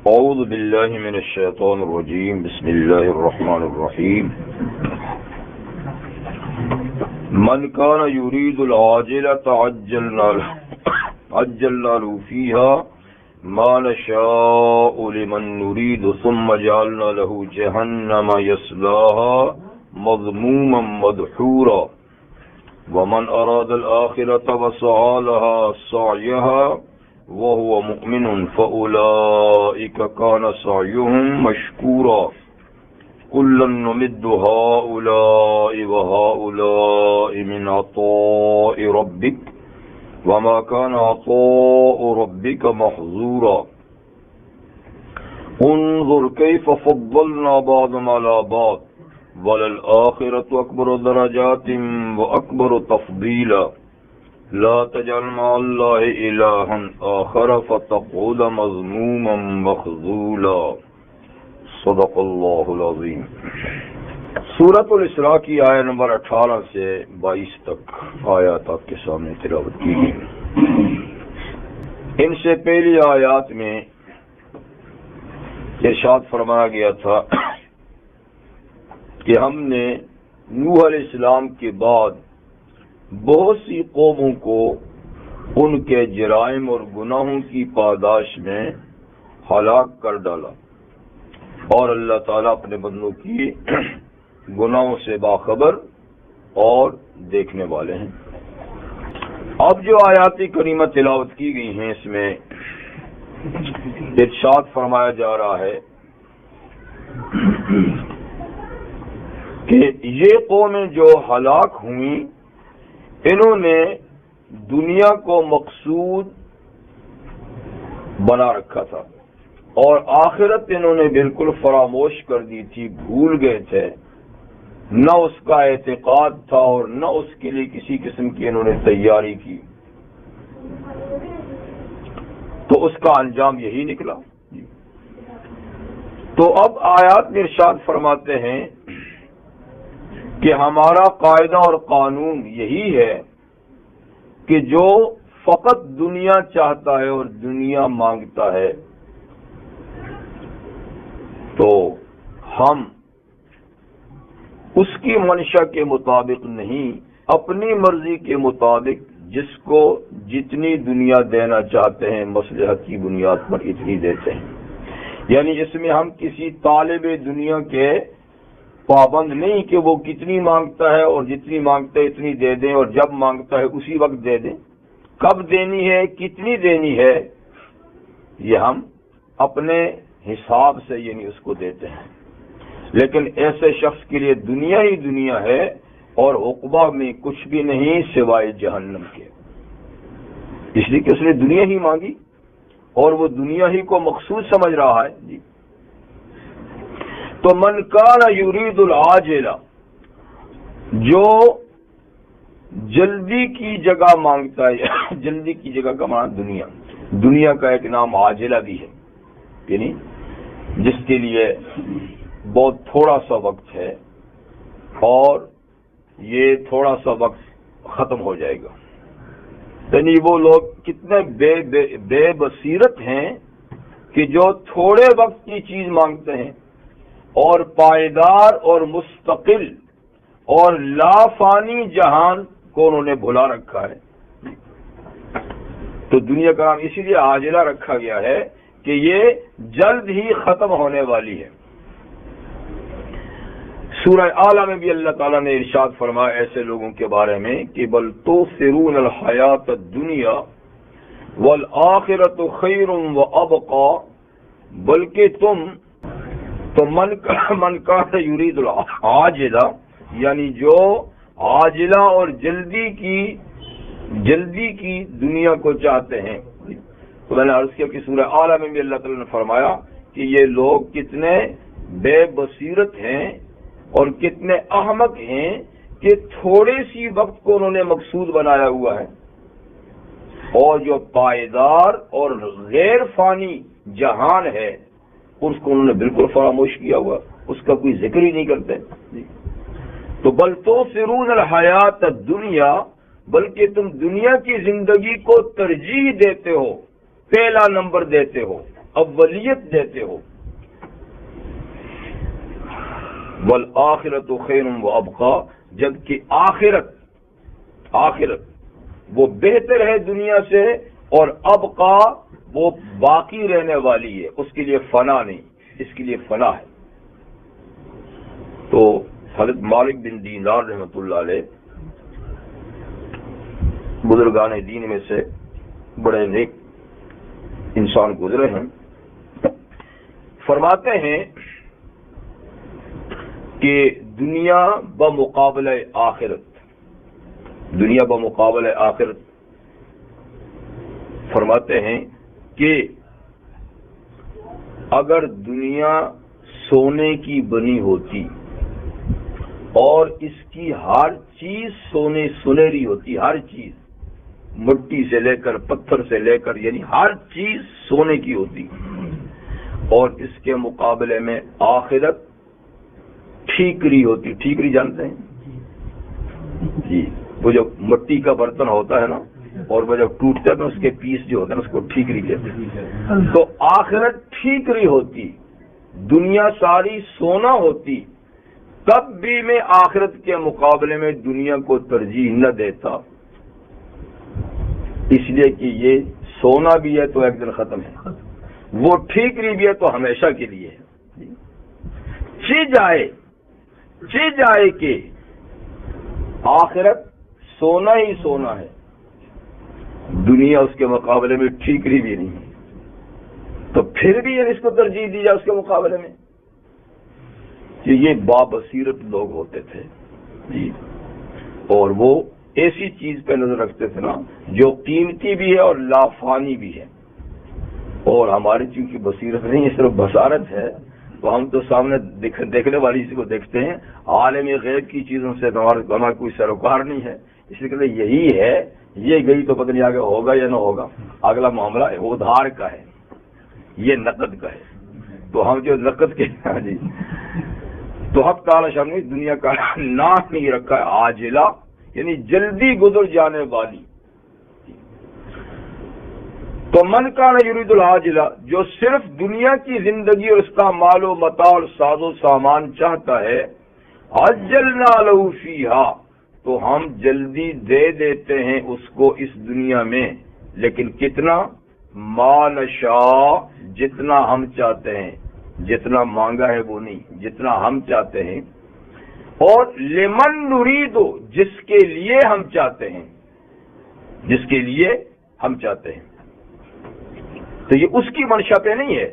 اعوذ باللہ من الشیطان الرجیم بسم اللہ الرحمن الرحیم من کان یرید العاجلة عجلنا له فیها ما نشاء لمن نرید ثم جعلنا له جہنم یصلاها مذموما مدحورا ومن اراد الآخرة وسعى لها سعيها وهو مؤمن فأولئك كان سعيهم مشكورا كلا نمد هؤلاء وهؤلاء من عطاء ربك وما كان عطاء ربك محظورا انظر كيف فضلنا بعضهم على بعض وللآخرة أكبر درجات وأكبر تفضيلا لا تجعل مع الله إلها آخر فتقعد مذموما مخذولا صدق اللہ العظیم۔ سورۃ الاسراء کی آیت نمبر 18 سے 22 تک آیات آپ کے سامنے تلاوت کی گئی۔ ان سے پہلی آیات میں ارشاد فرمایا گیا تھا کہ ہم نے نوح علیہ السلام کے بعد بہت سی قوموں کو ان کے جرائم اور گناہوں کی پاداش میں ہلاک کر ڈالا، اور اللہ تعالیٰ اپنے بندوں کی گناہوں سے باخبر اور دیکھنے والے ہیں۔ اب جو آیات کریمہ تلاوت کی گئی ہیں، اس میں ارشاد فرمایا جا رہا ہے کہ یہ قومیں جو ہلاک ہوئیں، انہوں نے دنیا کو مقصود بنا رکھا تھا اور آخرت انہوں نے بالکل فراموش کر دی تھی، بھول گئے تھے، نہ اس کا اعتقاد تھا اور نہ اس کے لیے کسی قسم کی انہوں نے تیاری کی، تو اس کا انجام یہی نکلا۔ تو اب آیات میں ارشاد فرماتے ہیں کہ ہمارا قاعدہ اور قانون یہی ہے کہ جو فقط دنیا چاہتا ہے اور دنیا مانگتا ہے، تو ہم اس کی منشا کے مطابق نہیں، اپنی مرضی کے مطابق جس کو جتنی دنیا دینا چاہتے ہیں مصلحت کی بنیاد پر اتنی دیتے ہیں۔ یعنی اس میں ہم کسی طالب دنیا کے پابند نہیں کہ وہ کتنی مانگتا ہے اور جتنی مانگتا ہے اتنی دے دیں، اور جب مانگتا ہے اسی وقت دے دیں، کب دینی ہے، کتنی دینی ہے، یہ ہم اپنے حساب سے یعنی اس کو دیتے ہیں۔ لیکن ایسے شخص کے لیے دنیا ہی دنیا ہے اور عقبہ میں کچھ بھی نہیں سوائے جہنم کے، اس لیے کہ اس نے دنیا ہی مانگی اور وہ دنیا ہی کو مقصود سمجھ رہا ہے۔ جی تو من کان یرید العاجلہ، جو جلدی کی جگہ مانگتا ہے، جلدی کی جگہ کا معنی دنیا کا ایک نام عاجلہ بھی ہے، یعنی جس کے لیے بہت تھوڑا سا وقت ہے اور یہ تھوڑا سا وقت ختم ہو جائے گا۔ یعنی وہ لوگ کتنے بے بصیرت ہیں کہ جو تھوڑے وقت کی چیز مانگتے ہیں اور پائیدار اور مستقل اور لافانی جہان کو انہوں نے بھلا رکھا ہے۔ تو دنیا کا نام اسی لیے عاجلہ رکھا گیا ہے کہ یہ جلد ہی ختم ہونے والی ہے۔ سورہ اعلیٰ میں بھی اللہ تعالیٰ نے ارشاد فرمایا ایسے لوگوں کے بارے میں کہ بل تؤثرون الحیات الدنیا والآخرۃ خیر وابقی، بلکہ تم تو من کان یرید العاجلہ، یعنی جو عاجلہ اور جلدی کی دنیا کو چاہتے ہیں۔ تو میں نے عرض کیا کہ سورہ اعلیٰ میں بھی اللہ تعالیٰ نے فرمایا کہ یہ لوگ کتنے بے بصیرت ہیں اور کتنے احمق ہیں کہ تھوڑے سی وقت کو انہوں نے مقصود بنایا ہوا ہے، اور جو پائیدار اور غیر فانی جہان ہے اس کو انہوں نے بالکل فراموش کیا ہوا، اس کا کوئی ذکر ہی نہیں کرتے۔ تو بل تؤثرون الحیات الدنیا، بلکہ تم دنیا کی زندگی کو ترجیح دیتے ہو، پہلا نمبر دیتے ہو، اولیت دیتے ہو. والآخرۃ خیر وابقی، جبکہ آخرت وہ بہتر ہے دنیا سے، اور ابقا وہ باقی رہنے والی ہے، اس کے لیے فنا نہیں، اس کے لیے فنا ہے. تو حضرت مالک بن دینار رحمۃ اللہ علیہ بزرگان دین میں سے بڑے نیک انسان گزرے ہیں، فرماتے ہیں کہ دنیا بمقابلہ آخرت فرماتے ہیں کہ اگر دنیا سونے کی بنی ہوتی اور اس کی ہر چیز سنہری ہوتی، ہر چیز مٹی سے لے کر پتھر سے لے کر یعنی ہر چیز سونے کی ہوتی، اور اس کے مقابلے میں آخرت ٹھیکری ہوتی. ٹھیکری جانتے ہیں جی؟ وہ جو مٹی کا برتن ہوتا ہے نا، اور وہ جب ٹوٹتا ہے تو اس کے پیس جو ہوتے ہیں اس کو ٹھیکری کہتے ہیں. تو آخرت ٹھیکری ہوتی، دنیا ساری سونا ہوتی، تب بھی میں آخرت کے مقابلے میں دنیا کو ترجیح نہ دیتا، اس لیے کہ یہ سونا بھی ہے تو ایک دن ختم ہے، وہ ٹھیکری بھی ہے تو ہمیشہ کے لیے ہے. چی جائے کہ آخرت سونا ہی سونا ہے، دنیا اس کے مقابلے میں ٹھیکری بھی نہیں ہے، تو پھر بھی اس کو ترجیح دی جائے اس کے مقابلے میں. کہ یہ بابصیرت لوگ ہوتے تھے جی، اور وہ ایسی چیز پہ نظر رکھتے تھے نا جو قیمتی بھی ہے اور لافانی بھی ہے. اور ہماری چونکہ بصیرت نہیں ہے، صرف بصارت ہے، تو ہم تو سامنے دیکھنے والی چیز کو دیکھتے ہیں، عالم غیب کی چیزوں سے ہمارا کوئی سروکار نہیں ہے. اس لیے یہی ہے، یہ گئی تو پتہ نہیں آگے ہوگا یا نہ ہوگا. اگلا معاملہ ادھار کا ہے، یہ نقد کا ہے. تو ہم جو نقد کے جی، تو حق تعالی شان نے دنیا کا نام نہیں رکھا ہے عاجلہ، یعنی جلدی گزر جانے والی. تو من کان یرید العاجلہ، جو صرف دنیا کی زندگی اور اس کا مال و متاع اور ساز و سامان چاہتا ہے، عجلنا لہ فیہا، تو ہم جلدی دے دیتے ہیں اس کو اس دنیا میں، لیکن کتنا؟ ما نشاء، جتنا ہم چاہتے ہیں. جتنا مانگا ہے وہ نہیں، جتنا ہم چاہتے ہیں. اور لمن نرید، جس کے لیے ہم چاہتے ہیں، جس کے لیے ہم چاہتے ہیں. تو یہ اس کی منشا پہ نہیں ہے،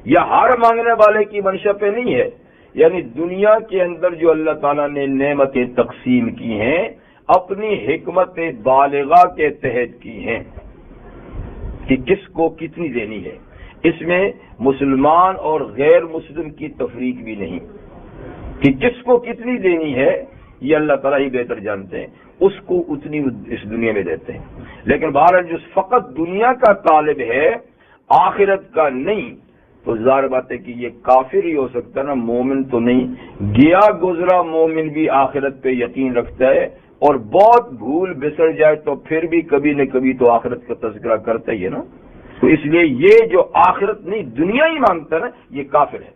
یا ہر مانگنے والے کی منشا پہ نہیں ہے. یعنی دنیا کے اندر جو اللہ تعالیٰ نے نعمتیں تقسیم کی ہیں، اپنی حکمت بالغہ کے تحت کی ہیں کہ کس کو کتنی دینی ہے. اس میں مسلمان اور غیر مسلم کی تفریق بھی نہیں کہ کس کو کتنی دینی ہے، یہ اللہ تعالیٰ ہی بہتر جانتے ہیں، اس کو اتنی اس دنیا میں دیتے ہیں. لیکن بہرحال جو فقط دنیا کا طالب ہے، آخرت کا نہیں، تو ظاہر بات ہے کہ یہ کافر ہی ہو سکتا ہے نا، مومن تو نہیں. گیا گزرا مومن بھی آخرت پہ یقین رکھتا ہے، اور بہت بھول بسر جائے تو پھر بھی کبھی نہ کبھی تو آخرت کا تذکرہ کرتا ہی ہے نا. تو اس لیے یہ جو آخرت نہیں دنیا ہی مانگتا ہے نا، یہ کافر ہے.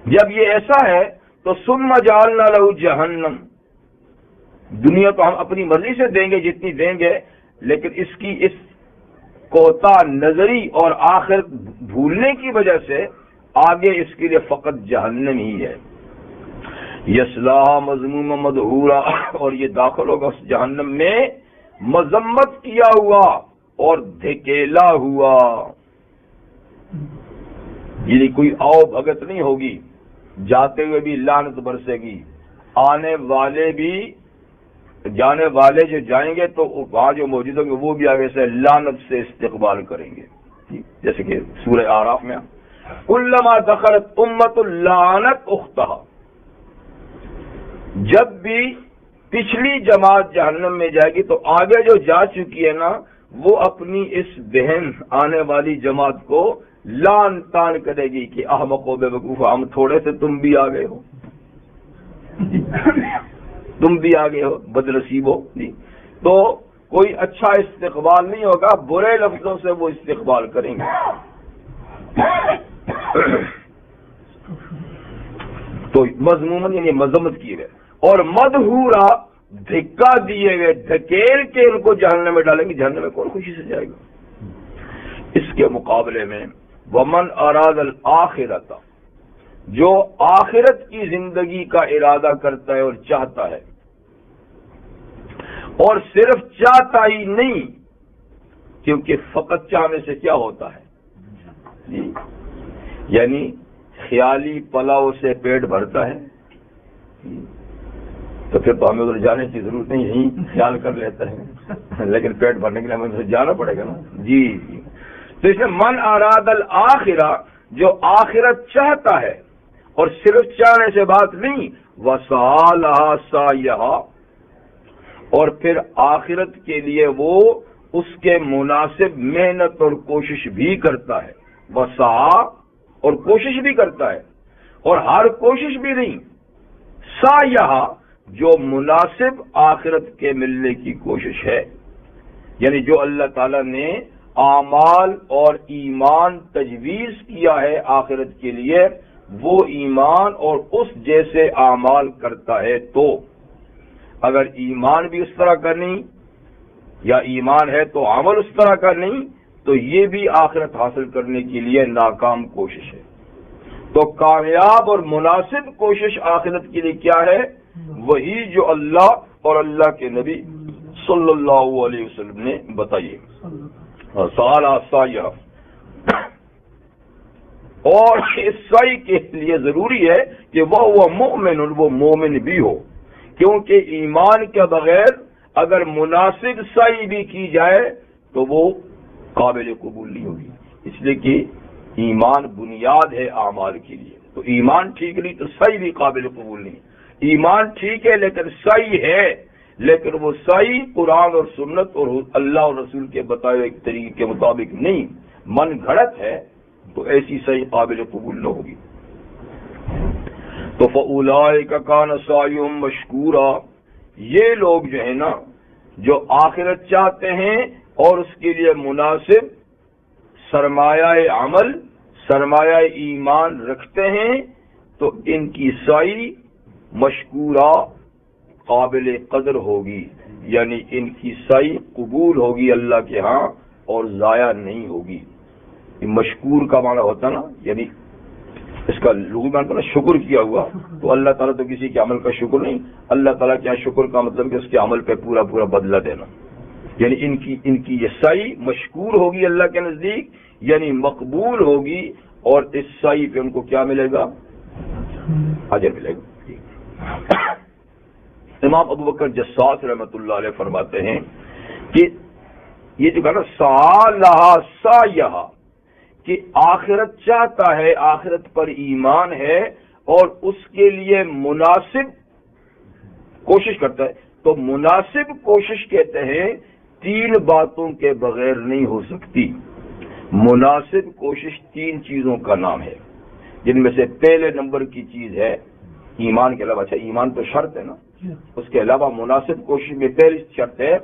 جب یہ ایسا ہے تو ثم جعلنا لہ جہنم، دنیا تو ہم اپنی مرضی سے دیں گے جتنی دیں گے، لیکن اس کی اس کوتا نظری اور آخرت بھولنے کی وجہ سے آگے اس کے لیے فقط جہنم ہی ہے. یصلاھا مذموما مدحورا، اور یہ داخل ہوگا اس جہنم میں مذمت کیا ہوا اور دھکیلا ہوا. یعنی کوئی آؤ بھگت نہیں ہوگی، جاتے ہوئے بھی لعنت برسے گی، آنے والے بھی، جانے والے جو جائیں گے تو وہاں جو موجود ہوں گے وہ بھی آگے سے لعنت سے استقبال کریں گے. جیسے کہ سورہ اعراف میں کلما دخلت امت لعنت اختہا، جب بھی پچھلی جماعت جہنم میں جائے گی تو آگے جو جا چکی ہے نا، وہ اپنی اس بہن آنے والی جماعت کو لان تان کرے گی کہ احمقو بے وقوف، ہم تھوڑے سے تم بھی آ گئے ہو، تم بھی آ گئے ہو، بدنصیب ہو. تو کوئی اچھا استقبال نہیں ہوگا، برے لفظوں سے وہ استقبال کریں گے. تو مذمومن یعنی مذمت کیے گئے، اور مدحورا دھکا دیے گئے، دھکیل کے ان کو جہنم میں ڈالیں گے، جہنم میں کون خوشی سے جائے گا؟ اس کے مقابلے میں ومن اراد الآخرۃ، جو آخرت کی زندگی کا ارادہ کرتا ہے اور چاہتا ہے، اور صرف چاہتا ہی نہیں، کیونکہ فقط چاہنے سے کیا ہوتا ہے جی، یعنی خیالی پلاؤ سے پیٹ بھرتا ہے، تو پھر تو ہمیں ادھر جانے کی ضرورت نہیں، یہیں خیال کر لیتا ہے، لیکن پیٹ بھرنے کے لیے ہمیں ادھر جانا پڑے گا نا جی۔ تو اس میں من اراد الآخرہ، جو آخرت چاہتا ہے اور صرف چاہنے سے بات نہیں، وسعی لہا سعیہا، اور پھر آخرت کے لیے وہ اس کے مناسب محنت اور کوشش بھی کرتا ہے، وسعی اور کوشش بھی کرتا ہے، اور ہر کوشش بھی نہیں، سعیہا جو مناسب آخرت کے ملنے کی کوشش ہے، یعنی جو اللہ تعالیٰ نے اعمال اور ایمان تجویز کیا ہے آخرت کے لیے، وہ ایمان اور اس جیسے اعمال کرتا ہے، تو اگر ایمان بھی اس طرح کا نہیں، یا ایمان ہے تو عمل اس طرح کا نہیں، تو یہ بھی آخرت حاصل کرنے کے لیے ناکام کوشش ہے۔ تو کامیاب اور مناسب کوشش آخرت کے لیے کیا ہے؟ وہی جو اللہ اور اللہ کے نبی صلی اللہ علیہ وسلم نے بتائیے، سال سایہ، اور اس سعی کے لیے ضروری ہے کہ وہ مومن، وہ مومن بھی ہو، کیونکہ ایمان کے بغیر اگر مناسب سعی بھی کی جائے تو وہ قابل قبول نہیں ہوگی، اس لیے کہ ایمان بنیاد ہے اعمال کے لیے، تو ایمان ٹھیک نہیں تو سعی بھی قابل قبول نہیں۔ ایمان ٹھیک ہے لیکن سعی ہے، لیکن وہ سعی قرآن اور سنت اور اللہ اور رسول کے بتائے ہوئے طریقے کے مطابق نہیں، من گھڑت ہے، تو ایسی سعی قابل قبول نہ ہوگی۔ تو فَأُولَٰئِکَ کَانَ سَعْیُہُم مَشْکُورًا، یہ لوگ جو ہے نا، جو آخرت چاہتے ہیں اور اس کے لیے مناسب سرمایہ عمل، سرمایہ ایمان رکھتے ہیں، تو ان کی سعی مشکورہ قابل قدر ہوگی، یعنی ان کی سعی قبول ہوگی اللہ کے ہاں اور ضائع نہیں ہوگی۔ مشکور کا معنی ہوتا نا، یعنی اس کا لغوی معنی نا شکر کیا ہوا، تو اللہ تعالیٰ تو کسی کے عمل کا شکر نہیں، اللہ تعالیٰ کے شکر کا مطلب کہ اس کے عمل پہ پورا پورا بدلہ دینا، یعنی ان کی یہ سعی مشکور ہوگی اللہ کے نزدیک، یعنی مقبول ہوگی، اور اس سعی پہ ان کو کیا ملے گا؟ اجر ملے گا۔ امام ابو بکر جساس رحمۃ اللہ علیہ فرماتے ہیں کہ یہ جو کہا سعی لہا سعیہا، کہ آخرت چاہتا ہے، آخرت پر ایمان ہے اور اس کے لیے مناسب کوشش کرتا ہے، تو مناسب کوشش کہتے ہیں تین باتوں کے بغیر نہیں ہو سکتی۔ مناسب کوشش تین چیزوں کا نام ہے، جن میں سے پہلے نمبر کی چیز ہے ایمان کے علاوہ، اچھا ایمان تو شرط ہے نا، اس کے علاوہ مناسب کوشش میں پہلی شرط ہے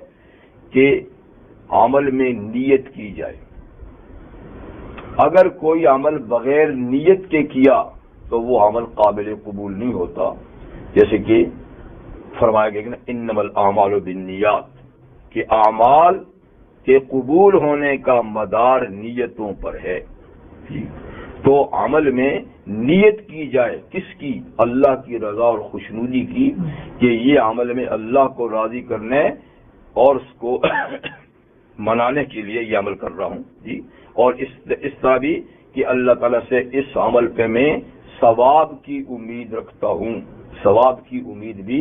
کہ عمل میں نیت کی جائے۔ اگر کوئی عمل بغیر نیت کے کیا تو وہ عمل قابل قبول نہیں ہوتا، جیسے کہ فرمایا گیا کہ انما الاعمال بالنیات، کہ اعمال کے قبول ہونے کا مدار نیتوں پر ہے، تو عمل میں نیت کی جائے، کس کی؟ اللہ کی رضا اور خوشنودی کی، کہ یہ عمل میں اللہ کو راضی کرنے اور اس کو منانے کے لیے یہ عمل کر رہا ہوں جی، اور اس طرح بھی کہ اللہ تعالیٰ سے اس عمل پہ میں ثواب کی امید رکھتا ہوں، ثواب کی امید بھی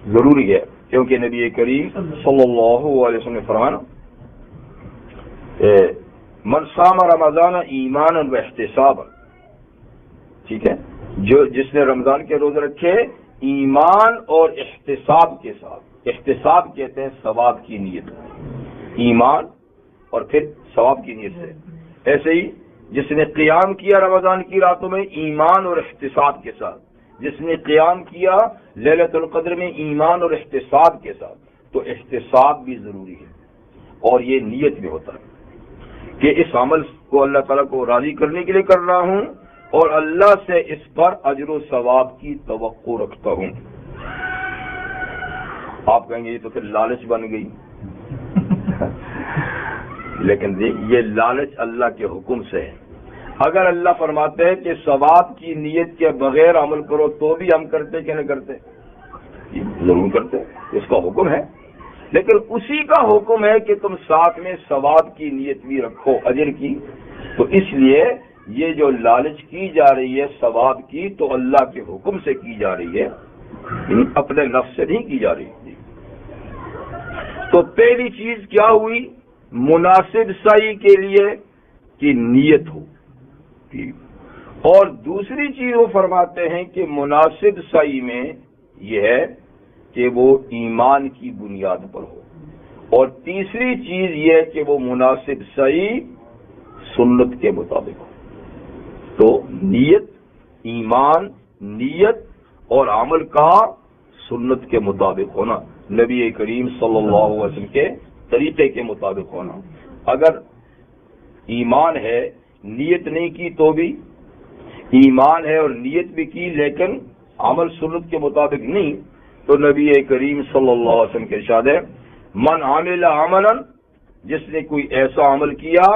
ضروری ہے، کیونکہ نبی کریم صلی اللہ علیہ وسلم نے فرمایا من صام رمضان ایمانا و احتسابا، ٹھیک ہے، جس نے رمضان کے روزے رکھے ایمان اور احتساب کے ساتھ، احتساب کہتے ہیں ثواب کی نیت، ایمان اور پھر ثواب کی نیت سے، ایسے ہی جس نے قیام کیا رمضان کی راتوں میں ایمان اور احتساب کے ساتھ، جس نے قیام کیا لیلۃ القدر میں ایمان اور احتساب کے ساتھ، تو احتساب بھی ضروری ہے، اور یہ نیت بھی ہوتا ہے کہ اس عمل کو اللہ تعالیٰ کو راضی کرنے کے لیے کر رہا ہوں، اور اللہ سے اس پر اجر و ثواب کی توقع رکھتا ہوں۔ آپ کہیں گے یہ تو پھر لالچ بن گئی، لیکن یہ لالچ اللہ کے حکم سے ہے۔ اگر اللہ فرماتے ہیں کہ ثواب کی نیت کے بغیر عمل کرو تو بھی ہم کرتے کہ نہیں کرتے؟ ضرور کرتے، اس کا حکم ہے، لیکن اسی کا حکم ہے کہ تم ساتھ میں ثواب کی نیت بھی رکھو، اجر کی۔ تو اس لیے یہ جو لالچ کی جا رہی ہے ثواب کی تو اللہ کے حکم سے کی جا رہی ہے، اپنے نفس سے نہیں کی جا رہی۔ تو پہلی چیز کیا ہوئی؟ مناسب سعی کے لیے کہ نیت ہو، اور دوسری چیز وہ فرماتے ہیں کہ مناسب سعی میں یہ ہے کہ وہ ایمان کی بنیاد پر ہو، اور تیسری چیز یہ ہے کہ وہ مناسب سعی سنت کے مطابق ہو۔ تو نیت، ایمان، نیت اور عمل کا سنت کے مطابق ہونا، نبی کریم صلی اللہ علیہ وسلم کے طریقے کے مطابق ہونا۔ اگر ایمان ہے نیت نہیں کی تو بھی، ایمان ہے اور نیت بھی کی لیکن عمل سنت کے مطابق نہیں، تو نبی کریم صلی اللہ علیہ وسلم کے ارشاد ہے من عمل عملا، جس نے کوئی ایسا عمل کیا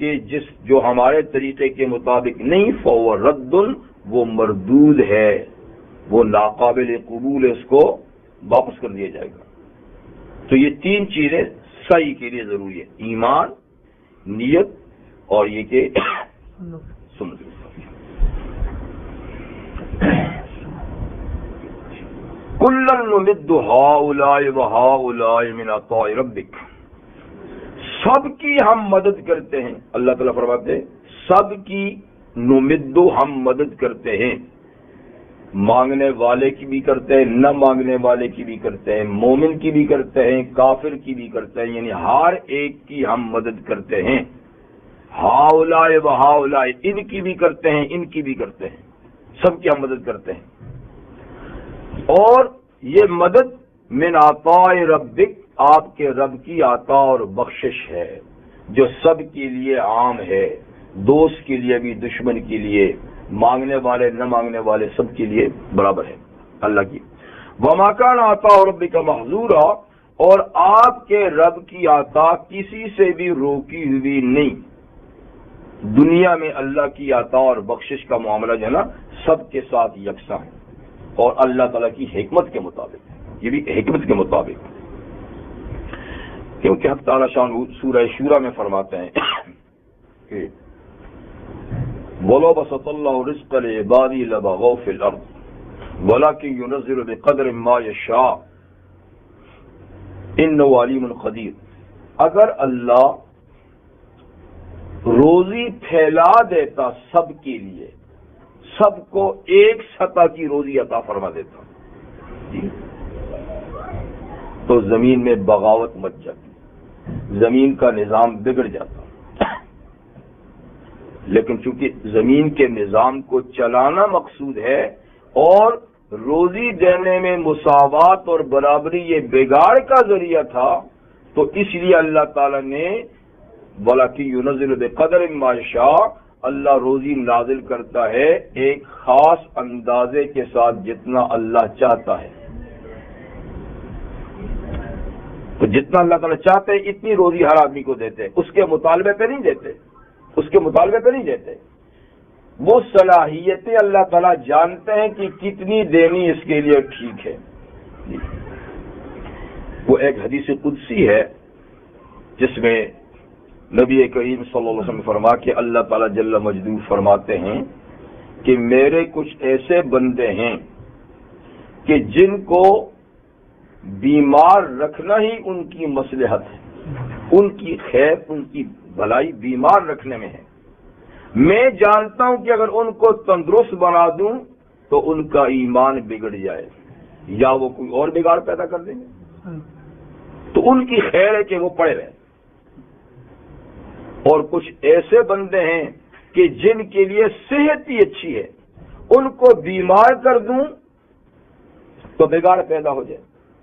کہ جو ہمارے طریقے کے مطابق نہیں، فهو رد، وہ مردود ہے، وہ ناقابل قبول ہے، اس کو واپس کر دیا جائے گا۔ تو یہ تین چیزیں صحیح کے لیے ضروری ہے، ایمان، نیت اور یہ کہ سنت۔ کُلًّا نُمِدُّ هَؤُلَاءِ وَهَؤُلَاءِ مِنْ عَطَاءِ رَبِّكَ، سب کی ہم مدد کرتے ہیں۔ اللہ تعالیٰ فرماتے ہیں سب کی نمد، ہم مدد کرتے ہیں، مانگنے والے کی بھی کرتے ہیں، نہ مانگنے والے کی بھی کرتے ہیں، مومن کی بھی کرتے ہیں، کافر کی بھی کرتے ہیں، یعنی ہر ایک کی ہم مدد کرتے ہیں۔ ہاؤلاء و ہاؤلاء، ان کی بھی کرتے ہیں، ان کی بھی کرتے ہیں، سب کی ہم مدد کرتے ہیں۔ اور یہ مدد من عطاء ربک، آپ کے رب کی عطا اور بخشش ہے، جو سب کے لیے عام ہے، دوست کے لیے بھی، دشمن کے لیے، مانگنے والے نہ مانگنے والے سب کے لیے برابر ہے اللہ کی۔ وما کان عطاء ربک محظورا، اور آپ کے رب کی عطا کسی سے بھی روکی ہوئی نہیں۔ دنیا میں اللہ کی عطا اور بخشش کا معاملہ جو ہے نا سب کے ساتھ یکساں ہے، اور اللہ تعالیٰ کی حکمت کے مطابق، یہ بھی حکمت کے مطابق، کیونکہ حق تعالیٰ شان سورہ شورى میں فرماتے ہیں کہ وَلَوْ بَسَطَ اللَّهُ رِزْقَ لِعِبَادِهِ لَبَغَوْا فِي الْأَرْضِ وَلَكِنْ يُنَزِّلُ بِقَدْرٍ مَا يَشَاءُ إِنَّهُ عَلِيمٌ قَدِيرٌ، اگر اللہ روزی پھیلا دیتا سب کے لیے، سب کو ایک سطح کی روزی عطا فرما دیتا، تو زمین میں بغاوت مچ جاتی، زمین کا نظام بگڑ جاتا۔ لیکن چونکہ زمین کے نظام کو چلانا مقصود ہے اور روزی دینے میں مساوات اور برابری یہ بگاڑ کا ذریعہ تھا، تو اس لیے اللہ تعالی نے وَلَكِنْ يُنَزِّلُ بِقَدْرٍ مَا يَشَاءُ، اللہ روزی نازل کرتا ہے ایک خاص اندازے کے ساتھ جتنا اللہ چاہتا ہے۔ تو جتنا اللہ تعالیٰ چاہتے ہیں اتنی روزی ہر آدمی کو دیتے ہیں، اس کے مطالبے پہ نہیں دیتے، اس کے مطالبے پہ نہیں دیتے۔ وہ صلاحیتیں اللہ تعالیٰ جانتے ہیں کہ کتنی دینی اس کے لیے ٹھیک ہے۔ وہ ایک حدیث قدسی ہے جس میں نبی کریم صلی اللہ علیہ وسلم فرما کہ اللہ تعالیٰ جل مجدہ فرماتے ہیں کہ میرے کچھ ایسے بندے ہیں کہ جن کو بیمار رکھنا ہی ان کی مصلحت ہے، ان کی خیر، ان کی بھلائی بیمار رکھنے میں ہے۔ میں جانتا ہوں کہ اگر ان کو تندرست بنا دوں تو ان کا ایمان بگڑ جائے یا وہ کوئی اور بگاڑ پیدا کر دیں گے، تو ان کی خیر ہے کہ وہ پڑے رہیں۔ اور کچھ ایسے بندے ہیں کہ جن کے لیے صحت ہی اچھی ہے، ان کو بیمار کر دوں تو بگاڑ پیدا ہو جائے۔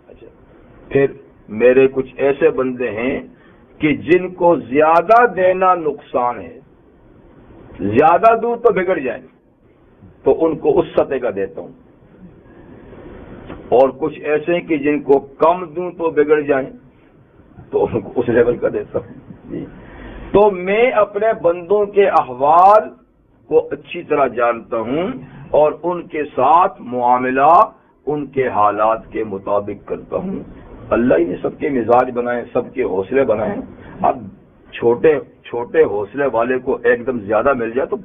اچھا، پھر میرے کچھ ایسے بندے ہیں کہ جن کو زیادہ دینا نقصان ہے، زیادہ دوں تو بگڑ جائیں تو ان کو اس سطح کا دیتا ہوں، اور کچھ ایسے کہ جن کو کم دوں تو بگڑ جائیں تو ان کو اس لیول کا دیتا ہوں۔ تو میں اپنے بندوں کے احوال کو اچھی طرح جانتا ہوں اور ان کے ساتھ معاملہ ان کے حالات کے مطابق کرتا ہوں۔ اللہ ہی نے سب کے مزاج بنائے، سب کے حوصلے بنائے۔ اب چھوٹے چھوٹے حوصلے والے کو ایک دم زیادہ مل جائے تو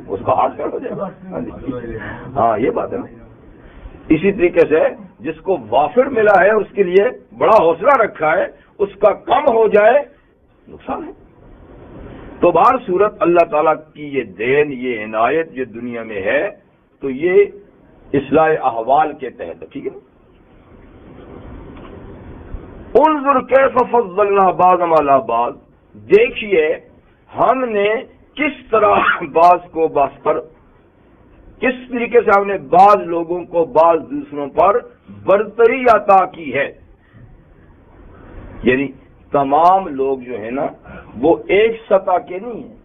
اس کا ہاتھ پیٹ ہو جائے گا۔ ہاں یہ بات ہے نا۔ اسی طریقے سے جس کو وافر ملا ہے اس کے لیے بڑا حوصلہ رکھا ہے، اس کا کم ہو جائے نقصان ہے۔ تو بہر صورت اللہ تعالیٰ کی یہ دین، یہ عنایت جو دنیا میں ہے، تو یہ اصلاح احوال کے تحت، ٹھیک ہے نا۔ انظر کیف فضلنا بعضهم علی بعض، دیکھیے ہم نے کس طرح بعض کو بعض پر، کس طریقے سے ہم نے بعض لوگوں کو بعض دوسروں پر برتری عطا کی ہے۔ یعنی تمام لوگ جو ہے نا وہ ایک سطح کے نہیں ہیں،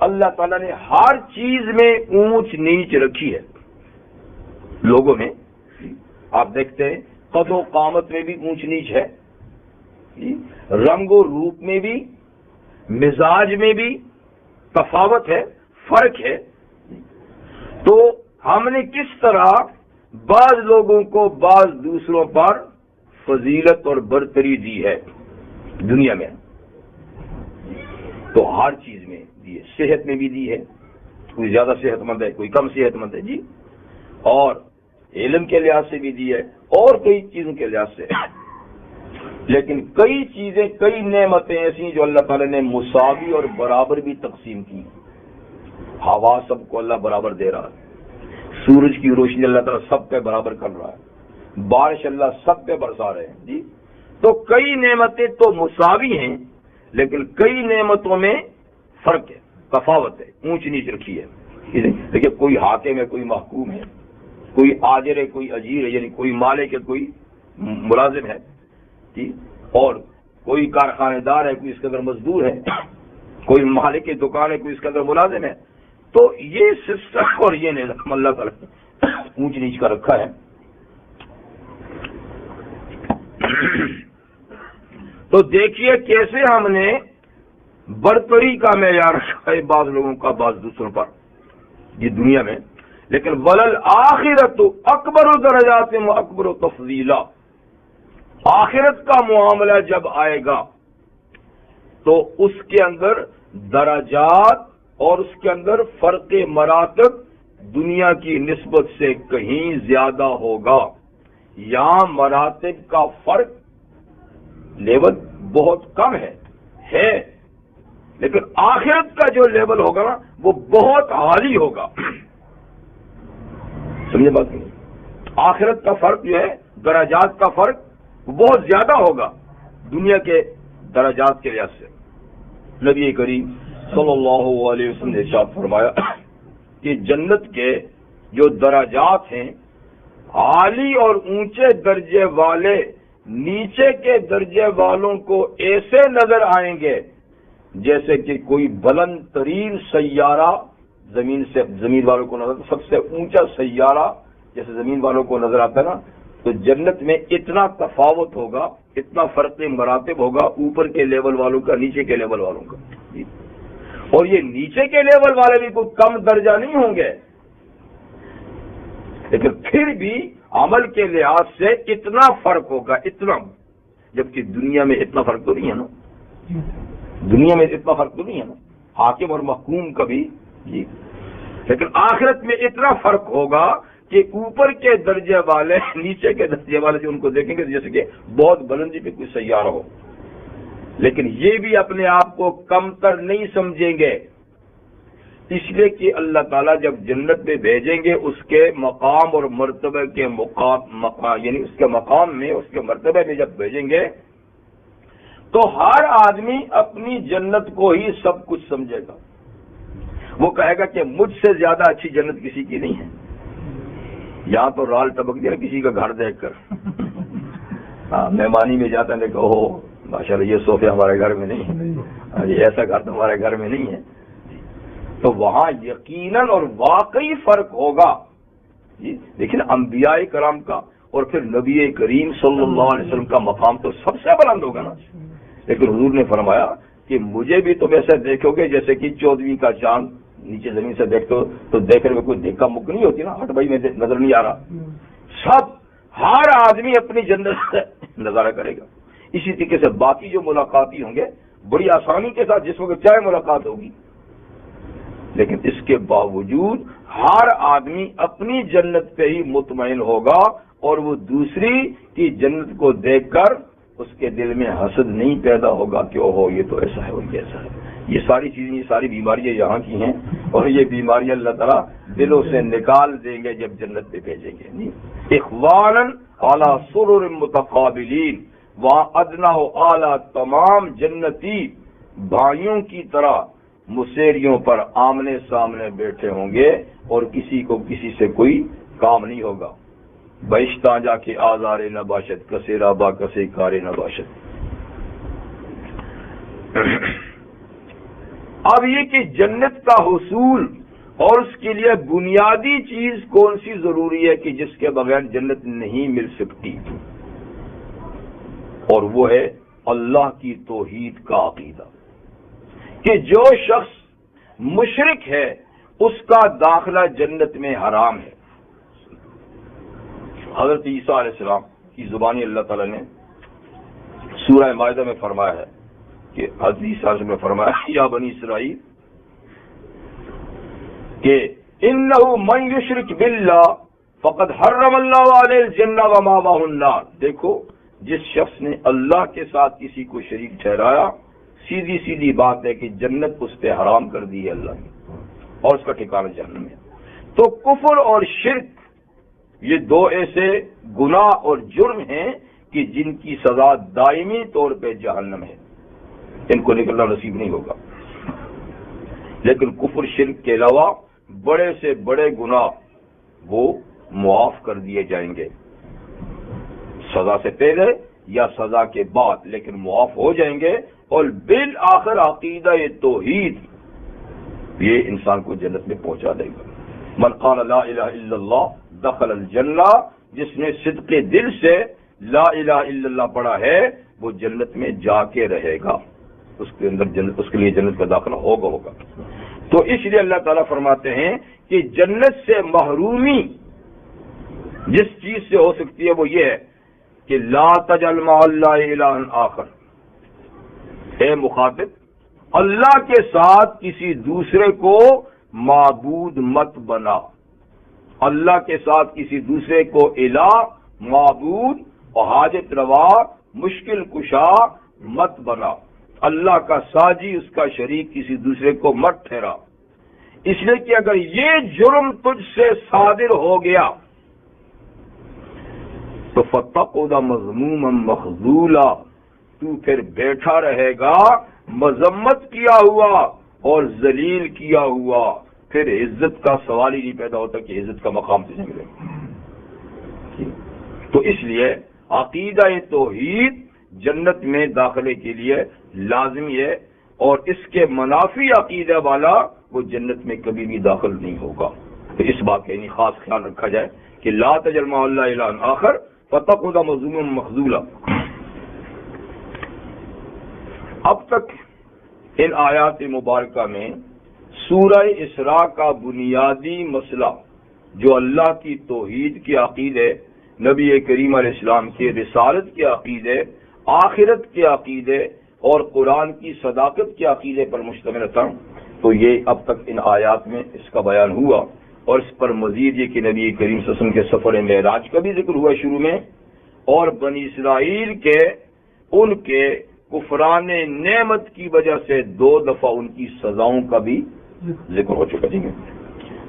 اللہ تعالیٰ نے ہر چیز میں اونچ نیچ رکھی ہے لوگوں میں۔ آپ دیکھتے ہیں قد و قامت میں بھی اونچ نیچ ہے، رنگ و روپ میں بھی، مزاج میں بھی تفاوت ہے، فرق ہے۔ تو ہم نے کس طرح بعض لوگوں کو بعض دوسروں پر فضیلت اور برتری دی ہے دنیا میں، تو ہر چیز میں دی ہے، صحت میں بھی دی ہے، کوئی زیادہ صحت مند ہے، کوئی کم صحت مند ہے جی، اور علم کے لحاظ سے بھی دی ہے، اور کئی چیزوں کے لحاظ سے۔ لیکن کئی چیزیں، کئی نعمتیں ایسی جو اللہ تعالیٰ نے مساوی اور برابر بھی تقسیم کی۔ ہوا سب کو اللہ برابر دے رہا ہے، سورج کی روشنی اللہ تعالیٰ سب پہ برابر کر رہا ہے، بارش اللہ سب پہ برسا رہے ہیں جی۔ تو کئی نعمتیں تو مساوی ہیں، لیکن کئی نعمتوں میں فرق ہے، تفاوت ہے، اونچ نیچ رکھی ہے۔ دیکھیے کوئی حاکم ہے، کوئی محکوم ہے، کوئی آجر ہے، کوئی اجیر ہے، یعنی کوئی مالک ہے، کوئی ملازم ہے جی، اور کوئی کارخانے دار ہے، کوئی اس کے اندر مزدور ہے، کوئی مالک کی دکان ہے، کوئی اس کے اندر ملازم ہے۔ تو یہ سسٹم اور یہ نظام اللہ تعالیٰ نے اونچ نیچ کا رکھا ہے۔ تو دیکھیے کیسے ہم نے برتری کا معیار رکھا ہے بعض لوگوں کا بعض دوسروں پر یہ دنیا میں۔ لیکن ولل آخرت اکبر درجات و اکبر تفضیلا، آخرت کا معاملہ جب آئے گا تو اس کے اندر درجات اور اس کے اندر فرق مراتب دنیا کی نسبت سے کہیں زیادہ ہوگا۔ یہاں مراتب کا فرق لیول بہت کم ہے، لیکن آخرت کا جو لیول ہوگا نا وہ بہت عالی ہوگا۔ سمجھے بات نہیں؟ آخرت کا فرق جو ہے، درجات کا فرق بہت زیادہ ہوگا دنیا کے درجات کے لحاظ سے۔ نبی کریم صلی اللہ علیہ وسلم نے ارشاد فرمایا کہ جنت کے جو درجات ہیں، عالی اور اونچے درجے والے نیچے کے درجے والوں کو ایسے نظر آئیں گے جیسے کہ کوئی بلند ترین سیارہ زمین سے، زمین والوں کو نظر، سب سے اونچا سیارہ جیسے زمین والوں کو نظر آتا ہے نا، تو جنت میں اتنا تفاوت ہوگا، اتنا فرق مراتب ہوگا اوپر کے لیول والوں کا نیچے کے لیول والوں کا۔ اور یہ نیچے کے لیول والے بھی کوئی کم درجہ نہیں ہوں گے، لیکن پھر بھی عمل کے لحاظ سے اتنا فرق ہوگا، اتنا، جبکہ دنیا میں اتنا فرق تو نہیں ہے نا، دنیا میں اتنا فرق تو نہیں ہے نا، حاکم اور محکوم کا بھی جی، لیکن آخرت میں اتنا فرق ہوگا کہ اوپر کے درجے والے نیچے کے درجے والے جو ان کو دیکھیں گے جیسے کہ بہت بلندی پہ کوئی سیارہ ہو، لیکن یہ بھی اپنے آپ کو کمتر نہیں سمجھیں گے، اس لیے کہ اللہ تعالیٰ جب جنت میں بھیجیں گے اس کے مقام اور مرتبہ کے یعنی اس کے مقام میں، اس کے مرتبہ میں جب بھیجیں گے تو ہر آدمی اپنی جنت کو ہی سب کچھ سمجھے گا۔ وہ کہے گا کہ مجھ سے زیادہ اچھی جنت کسی کی نہیں ہے۔ یہاں تو رال ٹپک دیا کسی کا گھر دیکھ کر، مہمانی میں جاتا ہے کہ اوہ ماشاءاللہ یہ صوفے ہمارے گھر میں نہیں ہے، یہ ایسا گھر تو ہمارے گھر میں نہیں ہے۔ تو وہاں یقیناً اور واقعی فرق ہوگا. جی لیکن انبیاء کرام کا اور پھر نبی کریم صلی اللہ علیہ وسلم کا مقام تو سب سے بلند ہوگا نا. لیکن حضور نے فرمایا کہ مجھے بھی تم ایسے دیکھو گے جیسے کہ 14ویں کا چاند نیچے زمین سے دیکھتے ہو تو دیکھنے میں کوئی دھکا مک نہیں ہوتی نا, ہٹ بھائی میں نظر نہیں آ رہا. سب ہر آدمی اپنی جنت سے نظارہ کرے گا. اسی طریقے سے باقی جو ملاقاتی ہوں گے بڑی آسانی کے ساتھ جس وقت چاہے ملاقات ہوگی, لیکن اس کے باوجود ہر آدمی اپنی جنت پہ ہی مطمئن ہوگا اور وہ دوسری کی جنت کو دیکھ کر اس کے دل میں حسد نہیں پیدا ہوگا کہ اوہو یہ تو ایسا ہے اور یہ ایسا ہے. یہ ساری چیزیں, یہ ساری بیماریاں یہاں کی ہیں اور یہ بیماریاں اللہ تعالیٰ دلوں سے نکال دیں گے جب جنت پہ بھیجیں گے. اخوانا علی سرر متقابلین, وہاں ادنا و اعلیٰ تمام جنتی بھائیوں کی طرح مسیریوں پر آمنے سامنے بیٹھے ہوں گے اور کسی کو کسی سے کوئی کام نہیں ہوگا. بہشتاں جا کے آزار نباشت کسے رابا کسے کار نباشت. اب یہ کہ جنت کا حصول اور اس کے لیے بنیادی چیز کون سی ضروری ہے کہ جس کے بغیر جنت نہیں مل سکتی, اور وہ ہے اللہ کی توحید کا عقیدہ. کہ جو شخص مشرک ہے اس کا داخلہ جنت میں حرام ہے. حضرت عیسیٰ علیہ السلام کی زبانی اللہ تعالیٰ نے سورہ مائدہ میں فرمایا ہے کہ حضرت عیسیٰ نے فرمایا یا بنی اسرائیل کہ انہ من یشرک باللہ فقد حرم اللہ علیہ الجنہ ومأواہ النار. دیکھو جس شخص نے اللہ کے ساتھ کسی کو شریک ٹھہرایا, سیدھی سیدھی بات ہے کہ جنت اس پہ حرام کر دی ہے اللہ نے اور اس کا ٹھکانہ جہنم ہے. تو کفر اور شرک یہ دو ایسے گناہ اور جرم ہیں کہ جن کی سزا دائمی طور پہ جہنم ہے, ان کو نکلنا نصیب نہیں ہوگا. لیکن کفر شرک کے علاوہ بڑے سے بڑے گناہ وہ معاف کر دیے جائیں گے, سزا سے پہلے یا سزا کے بعد, لیکن معاف ہو جائیں گے. اور بالآخر عقیدہ توحید یہ انسان کو جنت میں پہنچا دے گا. من قال لا الہ الا اللہ دخل الجنہ, جس نے صدق دل سے لا الہ الا اللہ پڑھا ہے وہ جنت میں جا کے رہے گا, اس کے اندر جنت, اس کے لیے جنت کا داخلہ ہوگا. تو اس لیے اللہ تعالیٰ فرماتے ہیں کہ جنت سے محرومی جس چیز سے ہو سکتی ہے وہ یہ ہے کہ لا تجعل مع اللہ الہا آخر. اے مخاطب اللہ کے ساتھ کسی دوسرے کو معبود مت بنا, اللہ کے ساتھ کسی دوسرے کو الہ, معبود اور حاجت روا, مشکل کشا مت بنا. اللہ کا ساجی, اس کا شریک کسی دوسرے کو مت ٹھہرا. اس لیے کہ اگر یہ جرم تجھ سے صادر ہو گیا تو فَتَقْعُدَ مَذْمُومًا مَخْذُولًا, تو پھر بیٹھا رہے گا مذمت کیا ہوا اور ذلیل کیا ہوا. پھر عزت کا سوال ہی نہیں پیدا ہوتا کہ عزت کا مقام تجھے ملے گا. تو اس لیے عقیدہ توحید جنت میں داخلے کے لیے لازمی ہے, اور اس کے منافی عقیدہ والا وہ جنت میں کبھی بھی داخل نہیں ہوگا. تو اس بات کا یعنی خاص خیال رکھا جائے کہ لا تجعل مع اللہ الہا آخر فتقعد مذموما مخذولا. اب تک ان آیات مبارکہ میں سورہ اسراء کا بنیادی مسئلہ جو اللہ کی توحید کے عقیدے, نبی کریم علیہ السلام کے رسالت کے عقیدے, آخرت کے عقیدے اور قرآن کی صداقت کے عقیدے پر مشتمل تھا. تو یہ اب تک ان آیات میں اس کا بیان ہوا, اور اس پر مزید یہ کہ نبی کریم صلی اللہ علیہ وسلم کے سفر معراج کا بھی ذکر ہوا شروع میں, اور بنی اسرائیل کے ان کے کفران نعمت کی وجہ سے 2 دفعہ ان کی سزاؤں کا بھی ذکر ہو چکا. ٹھیک ہے,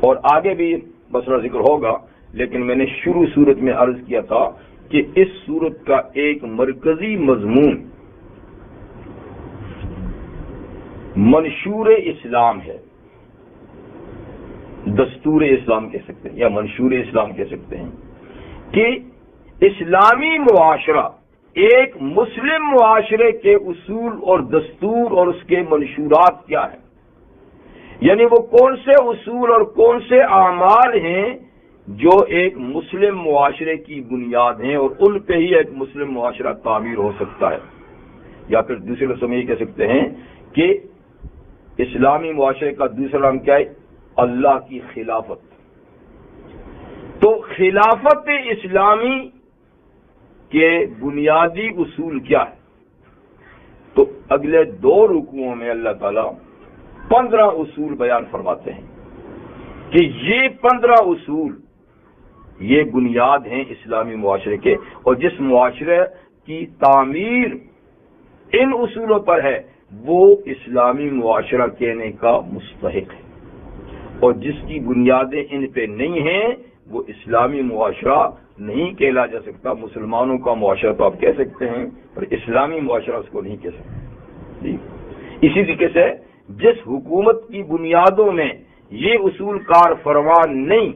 اور آگے بھی مسئلہ ذکر ہوگا, لیکن میں نے شروع صورت میں عرض کیا تھا کہ اس صورت کا ایک مرکزی مضمون منشور اسلام ہے, دستور اسلام کہہ سکتے ہیں یا منشور اسلام کہہ سکتے ہیں, کہ اسلامی معاشرہ ایک مسلم معاشرے کے اصول اور دستور اور اس کے منشورات کیا ہیں. یعنی وہ کون سے اصول اور کون سے اعمال ہیں جو ایک مسلم معاشرے کی بنیاد ہیں اور ان پہ ہی ایک مسلم معاشرہ تعمیر ہو سکتا ہے. یا پھر دوسرے لفظوں میں یہ کہہ سکتے ہیں کہ اسلامی معاشرے کا دوسرا نام کیا ہے؟ اللہ کی خلافت. تو خلافت اسلامی کے بنیادی اصول کیا ہے؟ تو اگلے 2 رکوعوں میں اللہ تعالیٰ 15 اصول بیان فرماتے ہیں کہ یہ 15 اصول یہ بنیاد ہیں اسلامی معاشرے کے، اور جس معاشرے کی تعمیر ان اصولوں پر ہے وہ اسلامی معاشرہ کہنے کا مستحق ہے، اور جس کی بنیادیں ان پہ نہیں ہیں وہ اسلامی معاشرہ نہیں کہلا جا سکتا. مسلمانوں کا معاشرہ تو آپ کہہ سکتے ہیں پر اسلامی معاشرہ اس کو نہیں کہہ سکتے. جی اسی طریقے سے جس حکومت کی بنیادوں میں یہ اصول کار فرما نہیں،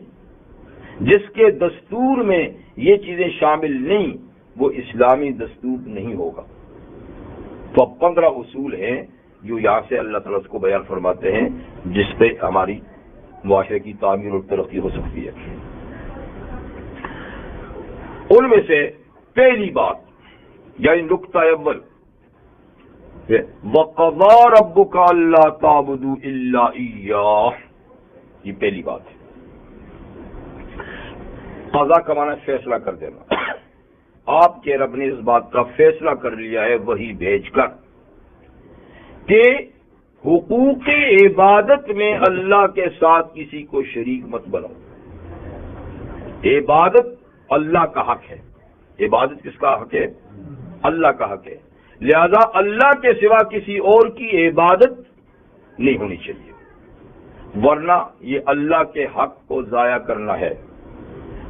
جس کے دستور میں یہ چیزیں شامل نہیں، وہ اسلامی دستور نہیں ہوگا. تو اب 15 اصول ہیں جو یہاں سے اللہ تعالیٰ اس کو بیان فرماتے ہیں جس پہ ہماری معاشرے کی تعمیر اور ترقی ہو سکتی ہے. ان میں سے پہلی بات یعنی نقطہ اول، وَقَضَىٰ رَبُّكَ أَلَّا تَعْبُدُوا إِلَّا إِيَّاهُ، یہ پہلی بات ہے. قضا کا معنی فیصلہ کر دینا. آپ کے رب نے اس بات کا فیصلہ کر لیا ہے وہی بھیج کر کہ حقوق عبادت میں اللہ کے ساتھ کسی کو شریک مت بناؤ. عبادت اللہ کا حق ہے. عبادت کس کا حق ہے؟ اللہ کا حق ہے. لہذا اللہ کے سوا کسی اور کی عبادت نہیں ہونی چاہیے، ورنہ یہ اللہ کے حق کو ضائع کرنا ہے.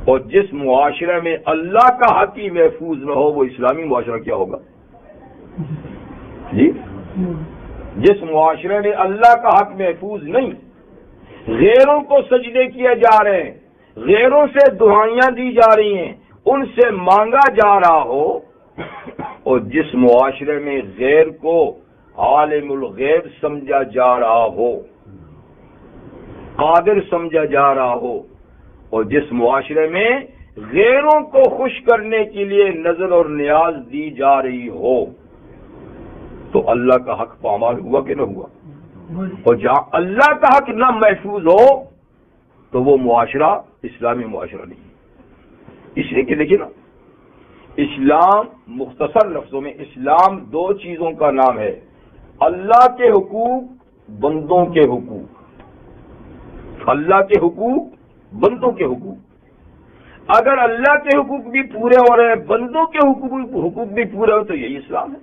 اور جس معاشرے میں اللہ کا حق ہی محفوظ نہ ہو وہ اسلامی معاشرہ کیا ہوگا؟ جی جس معاشرے میں اللہ کا حق محفوظ نہیں، غیروں کو سجدے کیے جا رہے ہیں، غیروں سے دعائیاں دی جا رہی ہیں، ان سے مانگا جا رہا ہو، اور جس معاشرے میں غیر کو عالم الغیب سمجھا جا رہا ہو، قادر سمجھا جا رہا ہو، اور جس معاشرے میں غیروں کو خوش کرنے کے لیے نظر اور نیاز دی جا رہی ہو، تو اللہ کا حق پامال ہوا کہ نہ ہوا؟ اور جہاں اللہ کا حق نہ محفوظ ہو تو وہ معاشرہ اسلامی معاشرہ نہیں. اس لیے کہ دیکھیے نا، اسلام مختصر لفظوں میں اسلام 2 چیزوں کا نام ہے: اللہ کے حقوق، بندوں کے حقوق. اللہ کے حقوق، بندوں کے حقوق. اگر اللہ کے حقوق بھی پورے ہو رہے ہیں، بندوں کے حقوق بھی پورے ہو، تو یہی اسلام ہے.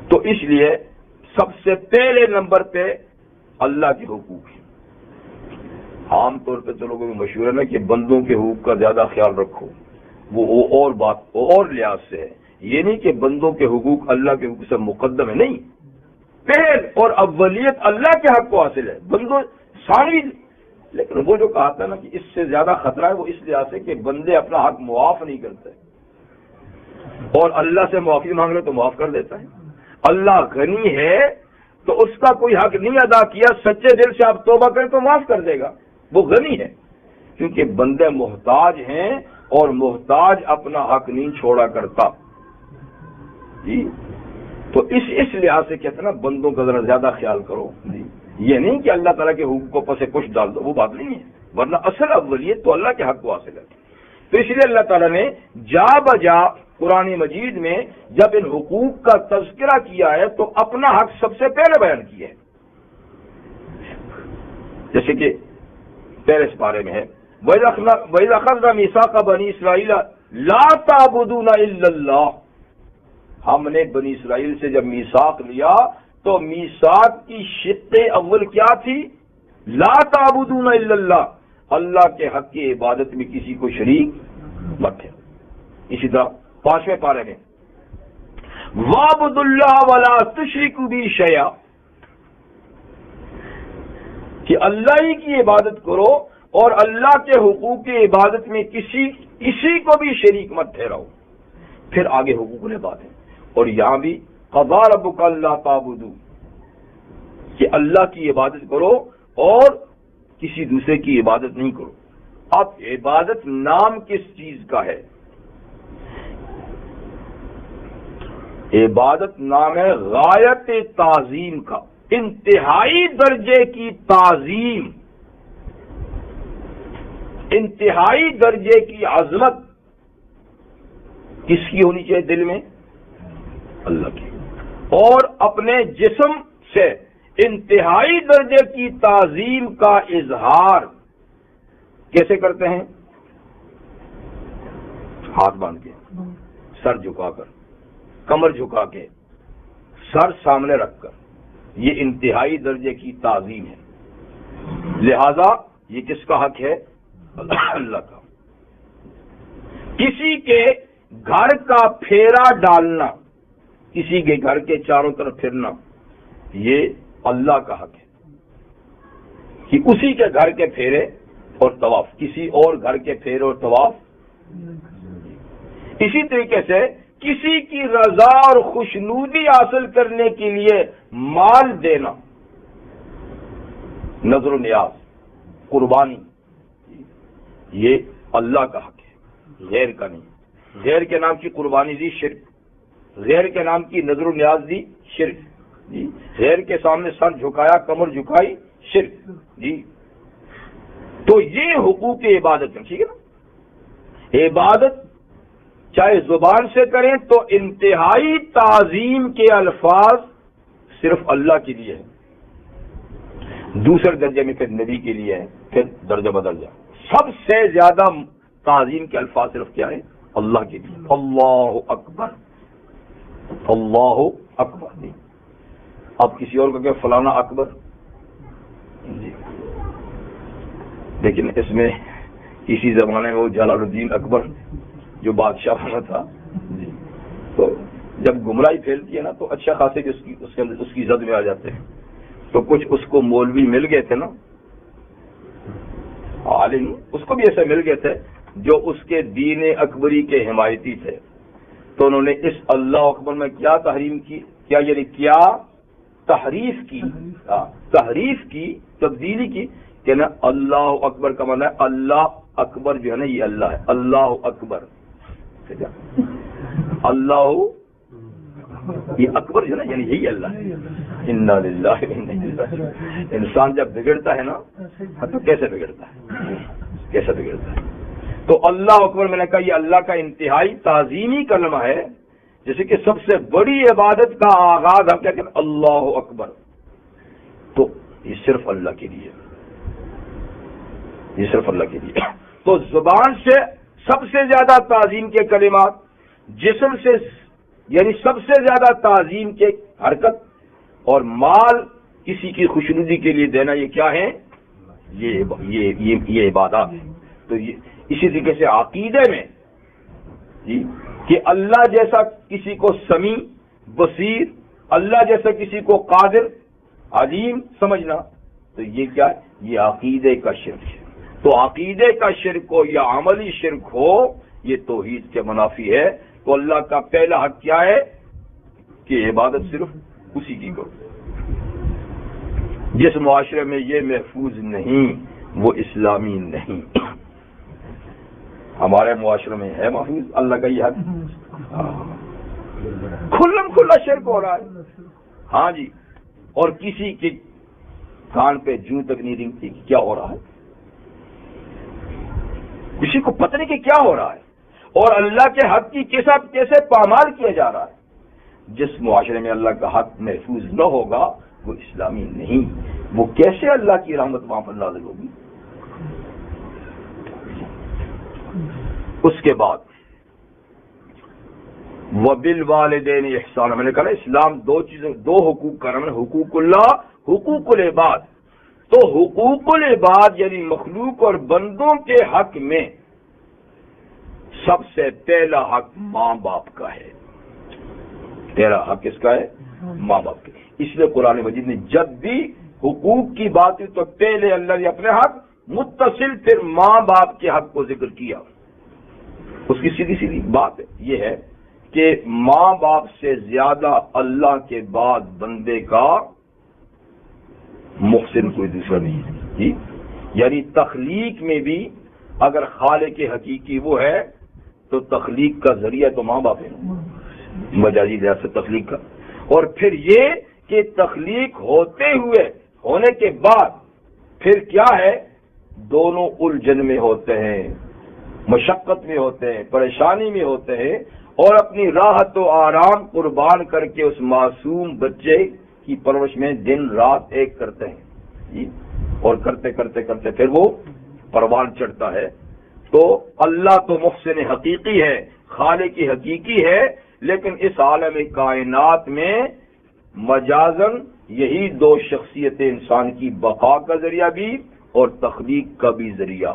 تو اس لیے سب سے پہلے نمبر پہ اللہ کے حقوق ہیں. عام طور پہ تو لوگوں میں مشہور ہے نا کہ بندوں کے حقوق کا زیادہ خیال رکھو، وہ اور بات اور لحاظ سے ہے. یہ نہیں کہ بندوں کے حقوق اللہ کے حقوق سے مقدم ہے، نہیں، پہل اور اولیت اللہ کے حق کو حاصل ہے، بندوں ثانوی. لیکن وہ جو کہا تھا نا کہ اس سے زیادہ خطرہ ہے، وہ اس لحاظ سے کہ بندے اپنا حق معاف نہیں کرتے، اور اللہ سے معافی مانگ رہے تو معاف کر دیتا ہے. اللہ غنی ہے تو اس کا کوئی حق نہیں ادا کیا، سچے دل سے آپ توبہ کریں تو معاف کر دے گا، وہ غنی ہے. کیونکہ بندے محتاج ہیں اور محتاج اپنا حق نہیں چھوڑا کرتا. جی تو اس لحاظ سے کہتے ہیں نا بندوں کا ذرا زیادہ خیال کرو. جی یہ نہیں کہ اللہ تعالیٰ کے حقوق کو پسے کچھ ڈال دو، وہ بات نہیں ہے، ورنہ اصل اولیت تو اللہ کے حق کو حاصل ہے. تو اس لیے اللہ تعالیٰ نے جا بجا قرآن مجید میں جب ان حقوق کا تذکرہ کیا ہے تو اپنا حق سب سے پہلے بیان کیا ہے. جیسے کہ پہلے سپارے میں ہے وَإِذْ أَخَذْنَا مِيثَاقَ بَنِي إِسْرَائِيلَ لَا تَعْبُدُونَ إِلَّا اللَّهَ. ہم نے بنی اسرائیل سے جب میثاق لیا تو میثاق کی شق اول کیا تھی؟ لا تعبدون الا اللہ، اللہ کے حق کی عبادت میں کسی کو شریک مت ہے. اسی طرح 5ویں پارے میں وَاعْبُدُوا اللَّهَ وَلَا تُشْرِكُوا بِهِ شَيْئًا، کہ اللہ ہی کی عبادت کرو اور اللہ کے حقوق کی عبادت میں کسی کو بھی شریک مت ٹھہراؤ. پھر آگے حقوق العباد ہے، اور یہاں بھی قضا ربک اللہ تعبدوا، کہ اللہ کی عبادت کرو اور کسی دوسرے کی عبادت نہیں کرو. اب عبادت نام کس چیز کا ہے؟ عبادت نام ہے غایت تعظیم کا، انتہائی درجے کی تعظیم، انتہائی درجے کی عظمت کس کی ہونی چاہیے دل میں؟ اللہ کی. اور اپنے جسم سے انتہائی درجے کی تعظیم کا اظہار کیسے کرتے ہیں؟ ہاتھ باندھ کے، سر جھکا کر، کمر جھکا کے، سر سامنے رکھ کر. یہ انتہائی درجے کی تعظیم ہے. لہذا یہ کس کا حق ہے؟ اللہ کا. کسی کے گھر کا پھیرا ڈالنا، کسی کے گھر کے چاروں طرف پھرنا، یہ اللہ کا حق ہے کہ اسی کے گھر کے پھیرے اور طواف، کسی اور گھر کے پھیرے اور طواف. اسی طریقے سے کسی کی رضا اور خوشنودی حاصل کرنے کے لیے مال دینا، نظر و نیاز، قربانی، یہ اللہ کا حق ہے، غیر کا نہیں. غیر کے نام کی قربانی دی شرک، غیر کے نام کی نظر و نیاز دی شرک جی، غیر کے سامنے سر جھکایا، کمر جھکائی، شرک جی. تو یہ حقوق عبادت ہے. ٹھیک ہے نا؟ عبادت چاہے زبان سے کریں تو انتہائی تعظیم کے الفاظ صرف اللہ کے لیے ہے، دوسرے درجے میں پھر نبی کے لیے ہے، پھر درجہ بدرجہ. سب سے زیادہ تعظیم کے الفاظ صرف کیا ہے؟ اللہ کے لیے. اللہ اکبر، اللہ اکبر نہیں. اب کسی اور کو کہ فلانا اکبر جی، لیکن اس میں کسی زمانے میں وہ جلال الدین اکبر جو بادشاہ بنا تھا جی، تو جب گمراہی پھیلتی ہے نا تو اچھا خاصے اس کی زد میں آ جاتے ہیں. تو کچھ اس کو مولوی مل گئے تھے نا، عالم اس کو بھی ایسے مل گئے تھے جو اس کے دین اکبری کے حمایتی تھے. تو انہوں نے اس اللہ اکبر میں کیا تحریم کی، کیا یعنی کیا تحریف کی، تحریف کی، تبدیلی کی کہ نا اللہ اکبر کا معنی ہے اللہ اکبر جو ہے نا یہ اللہ ہے، اللہ اکبر. اللہ یہ اکبر جو ہے نا یعنی یہی اللہ ہے. انا للہ و انا الیہ راجعون. انسان جب بگڑتا ہے نا تو کیسے بگڑتا ہے، کیسے بگڑتا ہے. تو اللہ اکبر میں نے کہا یہ اللہ کا انتہائی تعظیمی کلمہ ہے. جیسے کہ سب سے بڑی عبادت کا آغاز ہم کیا کہتے ہیں اللہ اکبر، تو یہ صرف اللہ کے لیے، یہ صرف اللہ کے لیے. تو زبان سے سب سے زیادہ تعظیم کے کلمات، جسم سے یعنی سب سے زیادہ تعظیم کے حرکت، اور مال کسی کی خوشنودی کے لیے دینا، یہ کیا ہے؟ یہ عبادات ہے. تو اسی طریقے سے عقیدے میں جی کہ اللہ جیسا کسی کو سمیع، بصیر، اللہ جیسا کسی کو قادر، علیم سمجھنا، تو یہ کیا ہے؟ یہ عقیدے کا شرک ہے. تو عقیدے کا شرک ہو یا عملی شرک ہو، یہ توحید کے منافی ہے. تو اللہ کا پہلا حق کیا ہے کہ عبادت صرف اسی کی کرو. جس معاشرے میں یہ محفوظ نہیں وہ اسلامی نہیں. ہمارے معاشرے میں ہے محفوظ اللہ کا یہ حق، کھلم کھلا شرک ہو رہا ہے. ہاں جی، اور کسی کے کان پہ جوں تک نہیں رنگتی کیا ہو رہا ہے، کسی کو پتہ نہیں کہ کیا ہو رہا ہے، اور اللہ کے حق کی کیسے پامال کیا جا رہا ہے. جس معاشرے میں اللہ کا حق محفوظ نہ ہوگا وہ اسلامی نہیں. وہ کیسے اللہ کی رحمت وہاں پر نازل ہوگی؟ اس کے بعد وَبِالْوَالِدَيْنِ احسان، میں نے کہا اسلام دو حقوق کا نام ہے، حقوق اللہ، حقوق العباد. تو حقوق العباد یعنی مخلوق اور بندوں کے حق میں سب سے پہلا حق ماں باپ کا ہے. پہلا حق کس کا ہے؟ ماں باپ کے. اس لیے قرآن مجید نے جب بھی حقوق کی بات ہوئی تو پہلے اللہ نے اپنے حق متصل پھر ماں باپ کے حق کو ذکر کیا. اس کی سیدھی بات یہ ہے کہ ماں باپ سے زیادہ اللہ کے بعد بندے کا محسن کوئی دوسرا نہیں ہے جی. یعنی تخلیق میں بھی اگر خالق حقیقی وہ ہے تو تخلیق کا ذریعہ تو ماں باپ ہے مجازی لحاظ سے تخلیق کا. اور پھر یہ کہ تخلیق ہونے کے بعد پھر کیا ہے, دونوں الجھن میں ہوتے ہیں, مشقت میں ہوتے ہیں, پریشانی میں ہوتے ہیں, اور اپنی راحت و آرام قربان کر کے اس معصوم بچے کی پرورش میں دن رات ایک کرتے ہیں اور کرتے کرتے کرتے پھر وہ پروان چڑھتا ہے. تو اللہ تو محسن حقیقی ہے, خالق حقیقی ہے, لیکن اس عالم کائنات میں مجازن یہی دو شخصیتیں انسان کی بقا کا ذریعہ بھی اور تخلیق کا بھی ذریعہ.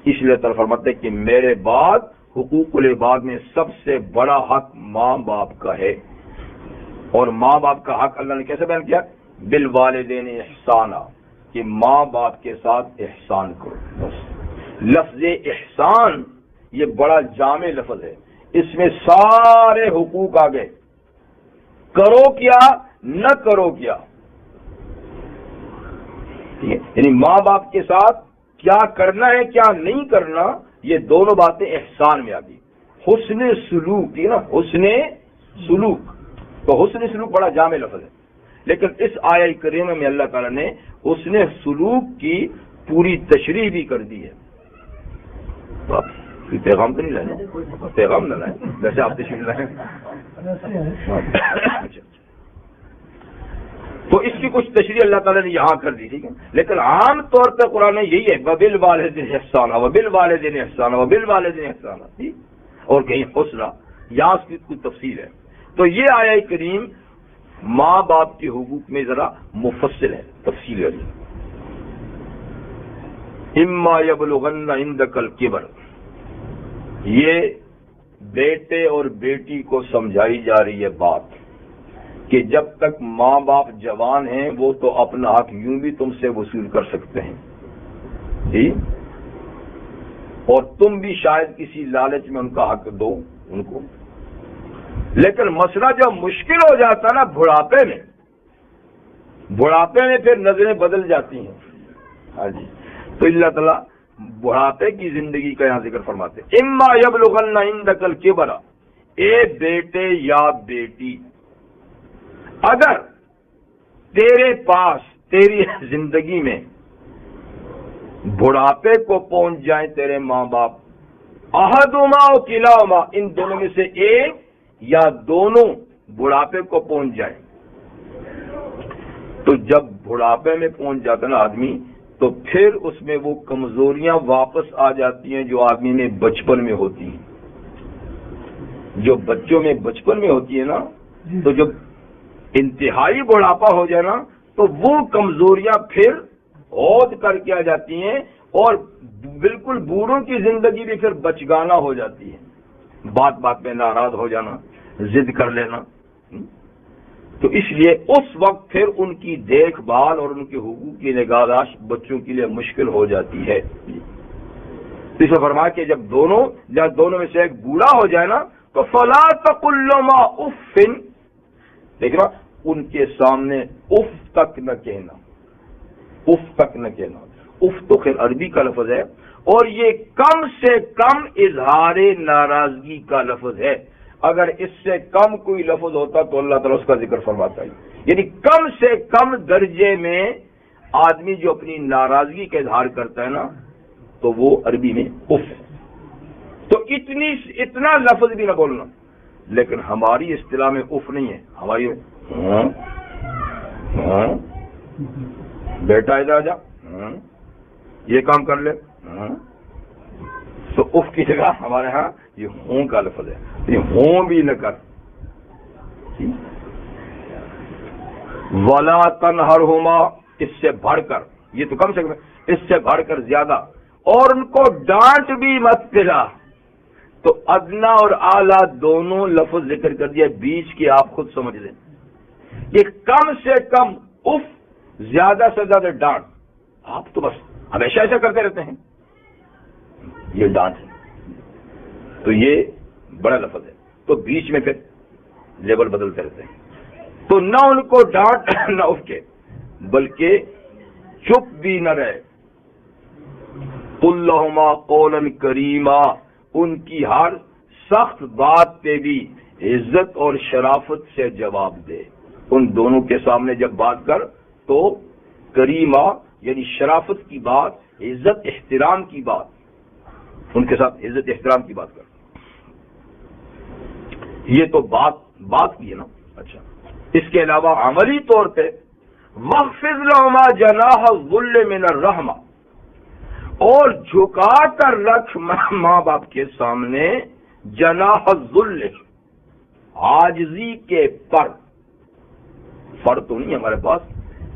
اس لیے طرف فرماتے کہ میرے بعد حقوق العباد میں سب سے بڑا حق ماں باپ کا ہے. اور ماں باپ کا حق اللہ نے کیسے بیان کیا؟ بالوالدین احسانا, کہ ماں باپ کے ساتھ احسان کرو. بس لفظ احسان یہ بڑا جامع لفظ ہے, اس میں سارے حقوق آ گئے, کرو کیا نہ کرو کیا. یعنی ماں باپ کے ساتھ کیا کرنا ہے کیا نہیں کرنا, یہ دونوں باتیں احسان میں آ گئی. حسن سلوک نا, حسن سلوک, تو حسن سلوک بڑا جامع لفظ ہے, لیکن اس آیہ کریمہ میں اللہ تعالیٰ نے حسن سلوک کی پوری تشریح بھی کر دی ہے. تو آپ پیغام تو نہیں لائیں, پیغام نہ لائیں, ویسے آپ تشریح لائیں. تو اس کی کچھ تشریح اللہ تعالیٰ نے یہاں کر دی, ٹھیک ہے, لیکن عام طور پہ قرآن یہی ہے وَبِالْوَالِدَيْنِ إِحْسَانًا وَبِالْوَالِدَيْنِ إِحْسَانًا وَبِالْوَالِدَيْنِ إِحْسَانًا, اور کہیں حسنا, یہاں اس کی کچھ تفصیل ہے. تو یہ آیہ کریم ماں باپ کے حقوق میں ذرا مفصل ہے, تفصیل ہے. اِمَّا يَبْلُغَنَّ عِندَكَ الْكِبَرَ, یہ بیٹے اور بیٹی کو سمجھائی جا رہی ہے بات کہ جب تک ماں باپ جوان ہیں وہ تو اپنا حق یوں بھی تم سے وصول کر سکتے ہیں جی, اور تم بھی شاید کسی لالچ میں ان کا حق دو ان کو. لیکن مسئلہ جب مشکل ہو جاتا نا بڑھاپے میں پھر نظریں بدل جاتی ہیں. ہاں جی, تو اللہ تعالیٰ بڑھاپے کی زندگی کا یہاں ذکر فرماتے ہیں. اما یبلغن عندک الکبر, اے بیٹے یا بیٹی, اگر تیرے پاس تیری زندگی میں بڑھاپے کو پہنچ جائیں تیرے ماں باپ, احدہما و کلاہما, ان دونوں میں سے ایک یا دونوں بڑھاپے کو پہنچ جائیں, تو جب بڑھاپے میں پہنچ جاتا نا آدمی تو پھر اس میں وہ کمزوریاں واپس آ جاتی ہیں جو آدمی میں بچپن میں ہوتی ہیں, جو بچوں میں بچپن میں ہوتی ہے نا. تو جب انتہائی بڑھاپا ہو جائے نا تو وہ کمزوریاں پھر عود کر کے آ جاتی ہیں, اور بالکل بوڑھوں کی زندگی بھی پھر بچگانا ہو جاتی ہے, بات بات میں ناراض ہو جانا, ضد کر لینا. تو اس لیے اس وقت پھر ان کی دیکھ بھال اور ان کے حقوق کی نگہداشت بچوں کے لیے مشکل ہو جاتی ہے. اس میں فرمایا کہ جب دونوں میں سے ایک بوڑھا ہو جائے نا تو فلا تقل لهما اف, دیکھنا ان کے سامنے اف تک نہ کہنا, اف تک نہ کہنا. اف تو خیر عربی کا لفظ ہے اور یہ کم سے کم اظہار ناراضگی کا لفظ ہے. اگر اس سے کم کوئی لفظ ہوتا تو اللہ تعالیٰ اس کا ذکر فرماتا ہے. یعنی کم سے کم درجے میں آدمی جو اپنی ناراضگی کا اظہار کرتا ہے نا تو وہ عربی میں اف. تو اتنا لفظ بھی نہ بولنا. لیکن ہماری اصطلاح میں اف نہیں ہے, ہماری بیٹا ادھر آ جا, یہ کام کر لے, تو اف کی جگہ ہمارے ہاں یہ ہوں کا لفظ ہے. یہ ہوں بھی نہ کر. ولا تنہرہما, اس سے بڑھ کر, یہ تو کم سے کم اس سے بڑھ کر زیادہ, اور ان کو ڈانٹ بھی مت دلا. تو ادنا اور اعلیٰ دونوں لفظ ذکر کر دیا, بیچ کی آپ خود سمجھ لیں. یہ کم سے کم اف, زیادہ سے زیادہ ڈانٹ. آپ تو بس ہمیشہ ایسا کرتے رہتے ہیں, یہ ڈانٹ ہے. تو یہ بڑا لفظ ہے, تو بیچ میں پھر لیبل بدلتے رہتے ہیں. تو نہ ان کو ڈانٹ نہ اف کے, بلکہ چپ بھی نہ رہے. قل لہما قولا کریما، ان کی ہر سخت بات پہ بھی عزت اور شرافت سے جواب دے. ان دونوں کے سامنے جب بات کر تو کریما یعنی شرافت کی بات، عزت احترام کی بات، ان کے ساتھ عزت احترام کی بات کر. یہ تو بات کی ہے نا. اچھا، اس کے علاوہ عملی طور پہ وَخْفِضْ لَهُمَا جَنَاحَ الذُّلِّ مِنَ الرَّحْمَةِ، اور جھکا کر رکھ ماں باپ کے سامنے جناح الذل، عاجزی کے پر. تو نہیں ہمارے پاس.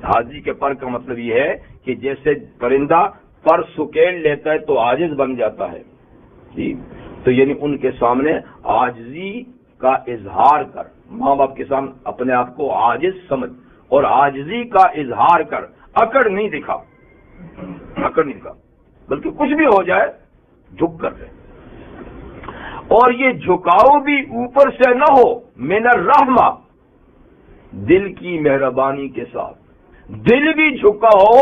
عاجزی کے پر کا مطلب یہ ہے کہ جیسے پرندہ پر سکیل لیتا ہے تو عاجز بن جاتا ہے. جی، تو یعنی ان کے سامنے عاجزی کا اظہار کر، ماں باپ کے سامنے اپنے آپ کو عاجز سمجھ اور عاجزی کا اظہار کر. اکڑ نہیں دکھا، بلکہ کچھ بھی ہو جائے جھک کر رہے. اور یہ جھکاؤ بھی اوپر سے نہ ہو، من الرحمہ، دل کی مہربانی کے ساتھ. دل بھی جھکا ہو،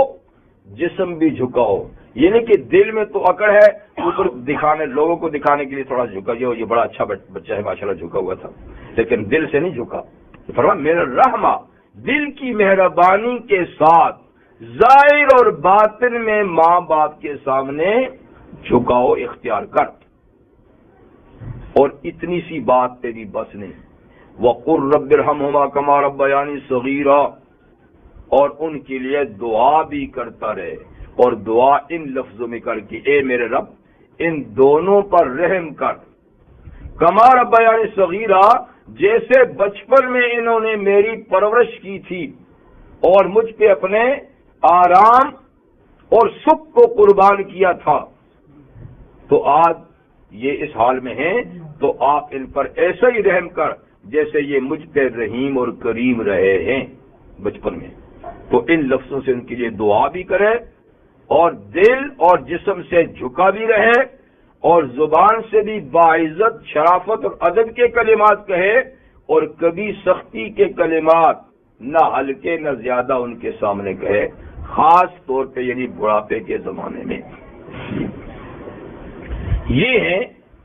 جسم بھی جھکا ہو. یعنی کہ دل میں تو اکڑ ہے، اوپر دکھانے، لوگوں کو دکھانے کے لیے تھوڑا جھکا، یہ بڑا اچھا بچہ ہے ماشاءاللہ، جھکا ہوا تھا، لیکن دل سے نہیں جھکا. فرمایا من الرحمہ، دل کی مہربانی کے ساتھ ظاہر اور باطن میں ماں باپ کے سامنے جھکاؤ اختیار کر. اور اتنی سی بات پہ بھی بس نہیں. وَقُلْ رَبِّ ارْحَمْهُمَا كَمَا رَبَّيَانِي صَغِيرًا، اور ان کے لیے دعا بھی کرتا رہے. اور دعا ان لفظوں میں کر کے، اے میرے رب ان دونوں پر رحم کر. کما ربیانی صغیرہ، جیسے بچپن میں انہوں نے میری پرورش کی تھی اور مجھ پہ اپنے آرام اور سکھ کو قربان کیا تھا، تو آج یہ اس حال میں ہیں، تو آپ ان پر ایسا ہی رحم کر جیسے یہ مجھ پہ رحیم اور کریم رہے ہیں بچپن میں. تو ان لفظوں سے ان کے لیے دعا بھی کرے اور دل اور جسم سے جھکا بھی رہے اور زبان سے بھی باعزت، شرافت اور ادب کے کلمات کہے، اور کبھی سختی کے کلمات نہ ہلکے نہ زیادہ ان کے سامنے کہے، خاص طور پہ یعنی بڑھاپے کے زمانے میں. یہ ہیں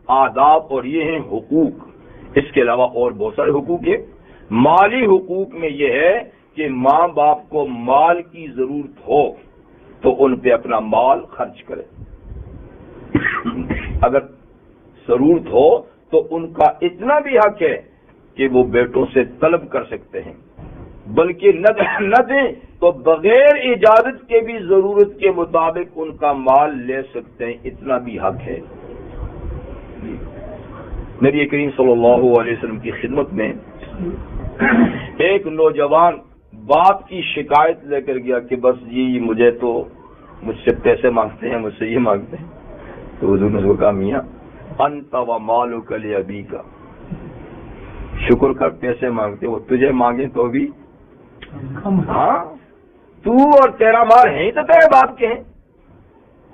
آداب اور یہ ہیں حقوق. اس کے علاوہ اور بہت سارے حقوق ہیں. مالی حقوق میں یہ ہے کہ ماں باپ کو مال کی ضرورت ہو تو ان پہ اپنا مال خرچ کرے. اگر ضرورت ہو تو ان کا اتنا بھی حق ہے کہ وہ بیٹوں سے طلب کر سکتے ہیں، بلکہ نہ دیں تو بغیر اجازت کے بھی ضرورت کے مطابق ان کا مال لے سکتے ہیں، اتنا بھی حق ہے. نبی کریم صلی اللہ علیہ وسلم کی خدمت میں ایک نوجوان باپ کی شکایت لے کر گیا کہ بس جی مجھ سے پیسے مانگتے ہیں، مجھ سے یہ مانگتے ہیں. تو حضور نے اس کو کہا میاں انت و مالک لابیک، شکر کر پیسے مانگتے وہ تجھے مانگے تو بھی ہاں، تو اور تیرا مال ہے ہی تو تیرے باپ کے ہیں.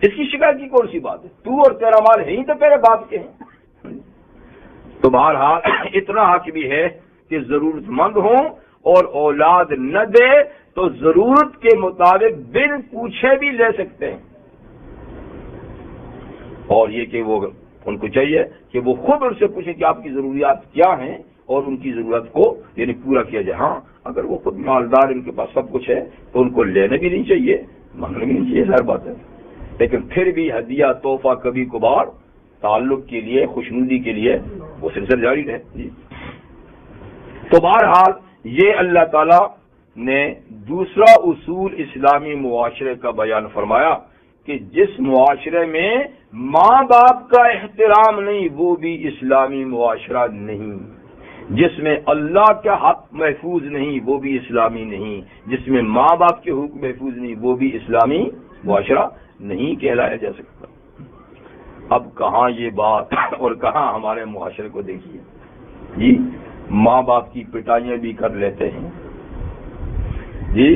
اس کی شکایت کی کون سی بات ہے؟ تو اور تیرا مال ہے ہی تو تیرے باپ کے ہیں. تو بہرحال اتنا حق بھی ہے کہ ضرورت مند ہوں اور اولاد نہ دے تو ضرورت کے مطابق بن پوچھے بھی لے سکتے ہیں. اور یہ کہ وہ ان کو چاہیے کہ وہ خود ان سے پوچھیں کہ آپ کی ضروریات کیا ہیں اور ان کی ضرورت کو یعنی پورا کیا جائے. ہاں اگر وہ خود مالدار، ان کے پاس سب کچھ ہے تو ان کو لینے بھی نہیں چاہیے، مانگنے بھی نہیں چاہیے، ہر بات ہے. لیکن پھر بھی ہدیہ تحفہ کبھی کبھار تعلق کے لیے، خوشنودی کے لیے وہ سلسلہ جاری رہے. جی تو بہرحال یہ اللہ تعالی نے دوسرا اصول اسلامی معاشرے کا بیان فرمایا کہ جس معاشرے میں ماں باپ کا احترام نہیں وہ بھی اسلامی معاشرہ نہیں، جس میں اللہ کا حق محفوظ نہیں وہ بھی اسلامی نہیں، جس میں ماں باپ کے حقوق محفوظ نہیں وہ بھی اسلامی معاشرہ نہیں کہلایا جا سکتا. اب کہاں یہ بات اور کہاں ہمارے معاشرے کو دیکھیے جی، ماں باپ کی پٹائیاں بھی کر لیتے ہیں جی،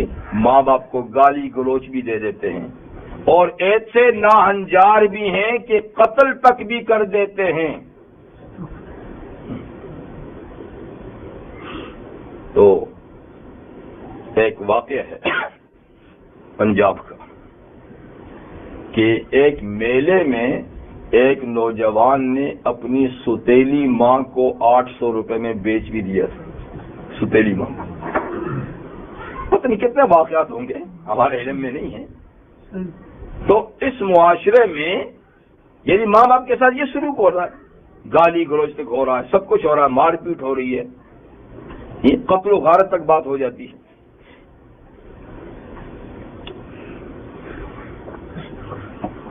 ماں باپ کو گالی گلوچ بھی دے دیتے ہیں، اور ایسے ناہنجار بھی ہیں کہ قتل تک بھی کر دیتے ہیں. تو ایک واقعہ ہے پنجاب کا کہ ایک میلے میں ایک نوجوان نے اپنی ستیلی ماں کو 800 روپے میں بیچ بھی دیا تھا. ستیلی ماں, پتہ نہیں کتنے واقعات ہوں گے, ہمارے علم میں نہیں ہیں. تو اس معاشرے میں یعنی ماں باپ کے ساتھ یہ سلوک ہو رہا ہے, گالی گلوچ تک ہو رہا ہے, سب کچھ ہو رہا ہے, مار پیٹ ہو رہی ہے, یہ قتل و غارت تک بات ہو جاتی ہے.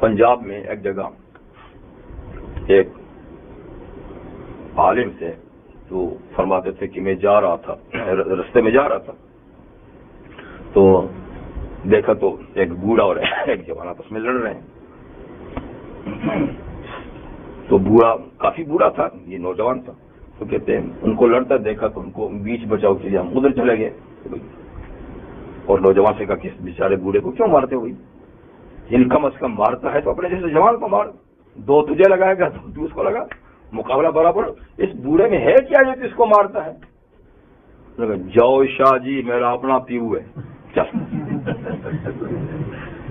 پنجاب میں ایک جگہ ایک عالم تھے تو فرماتے تھے کہ میں جا رہا تھا, رستے میں جا رہا تھا, تو دیکھا تو ایک بوڑھا اور ایک جوان آپس میں لڑ رہے ہیں. تو بوڑھا کافی بوڑھا تھا, یہ نوجوان تھا, تو کہتے ہیں ان کو لڑتا دیکھا تو ان کو بیچ بچاؤ کے لیے ہم ادھر چلے گئے. اور نوجوان سے کہا کہ بیچارے بوڑھے کو کیوں مارتے ہوئی, ان کم از کم مارتا ہے تو اپنے جیسے جوان کو مار, 2 تجھے لگائے گا 2 اس کو لگا, مقابلہ برابر. اس بوڑھے میں ہے کیا جو اس کو مارتا ہے؟ جاؤ شاہ جی میرا اپنا پیو ہے.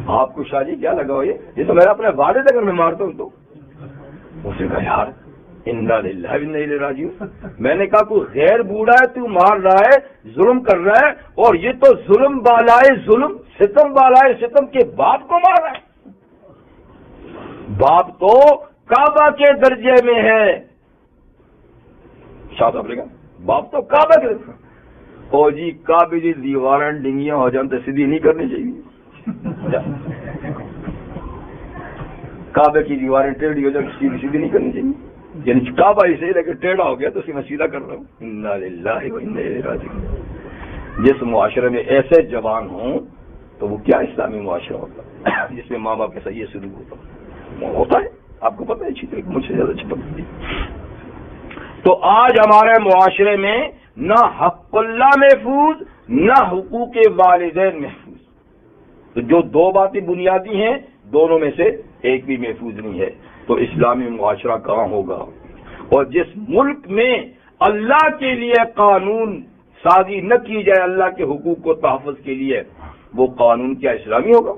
آپ کو شاہ جی کیا لگا ہو, یہ تو میرا اپنے والد اگر میں مارتا ہوں تو. اس نے کہا یار انا للہ و انا الیہ راجعون, میں نے کہا کوئی غیر بوڑھا ہے تو مار رہا ہے, ظلم کر رہا ہے, اور یہ تو ظلم بالائے ظلم, ستم بالائے ستم کے باپ کو مار رہا ہے. باپ تو کعبہ کے درجے میں ہے. شاہ صاحب نے کہا باپ تو کعبہ کے درجے میں. او جی کعبے کی دیواریں ڈنگیاں ہو جان تو سیدھی نہیں کرنی چاہیے. کعبے کی دیواریں ٹیڑھی ہو جائیں سیدھی نہیں کرنی چاہیے. یعنی کعبہ ہی صحیح لیکن ٹیڑھا ہو گیا تو اسی میں سیدھا کر رہا ہوں. انا للہ و انا الیہ راجعون. جس معاشرے میں ایسے جوان ہوں تو وہ کیا اسلامی معاشرہ ہوتا ہے جس میں ماں باپ کے ساتھ یہ سلوک ہوتا ہے. آپ کو پتہ ہے اچھی طرح, مجھ سے زیادہ اچھی پتہ ہے. تو آج ہمارے معاشرے میں نہ حق اللہ محفوظ نہ حقوق والدین محفوظ. تو جو 2 باتیں بنیادی ہیں دونوں میں سے ایک بھی محفوظ نہیں ہے, تو اسلامی معاشرہ کہاں ہوگا؟ اور جس ملک میں اللہ کے لیے قانون سازی نہ کی جائے, اللہ کے حقوق کو تحفظ کے لیے, وہ قانون کیا اسلامی ہوگا؟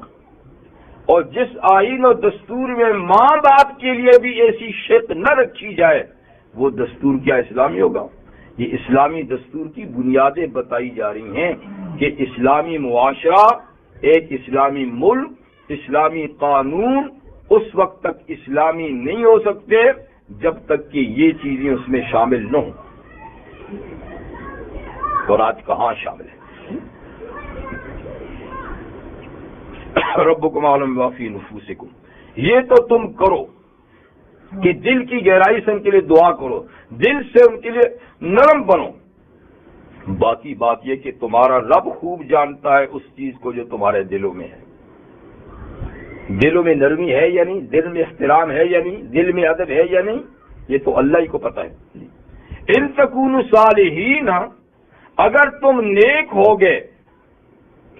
اور جس آئین و دستور میں ماں باپ کے لیے بھی ایسی شرط نہ رکھی جائے, وہ دستور کیا اسلامی ہوگا؟ یہ اسلامی دستور کی بنیادیں بتائی جا رہی ہیں کہ اسلامی معاشرہ, ایک اسلامی ملک, اسلامی قانون اس وقت تک اسلامی نہیں ہو سکتے جب تک کہ یہ چیزیں اس میں شامل نہ ہوں. اور آج کہاں شامل ہے؟ ربکم اعلم بما فی نفوسکم, یہ تو تم کرو کہ دل کی گہرائی سے ان کے لیے دعا کرو, دل سے ان کے لیے نرم بنو. باقی بات یہ کہ تمہارا رب خوب جانتا ہے اس چیز کو جو تمہارے دلوں میں ہے. دلوں میں نرمی ہے یا نہیں, دل میں احترام ہے یا نہیں, دل میں ادب ہے یا نہیں, یہ تو اللہ ہی کو پتہ ہے. ان تکونوا صالحین, اگر تم نیک ہوگے,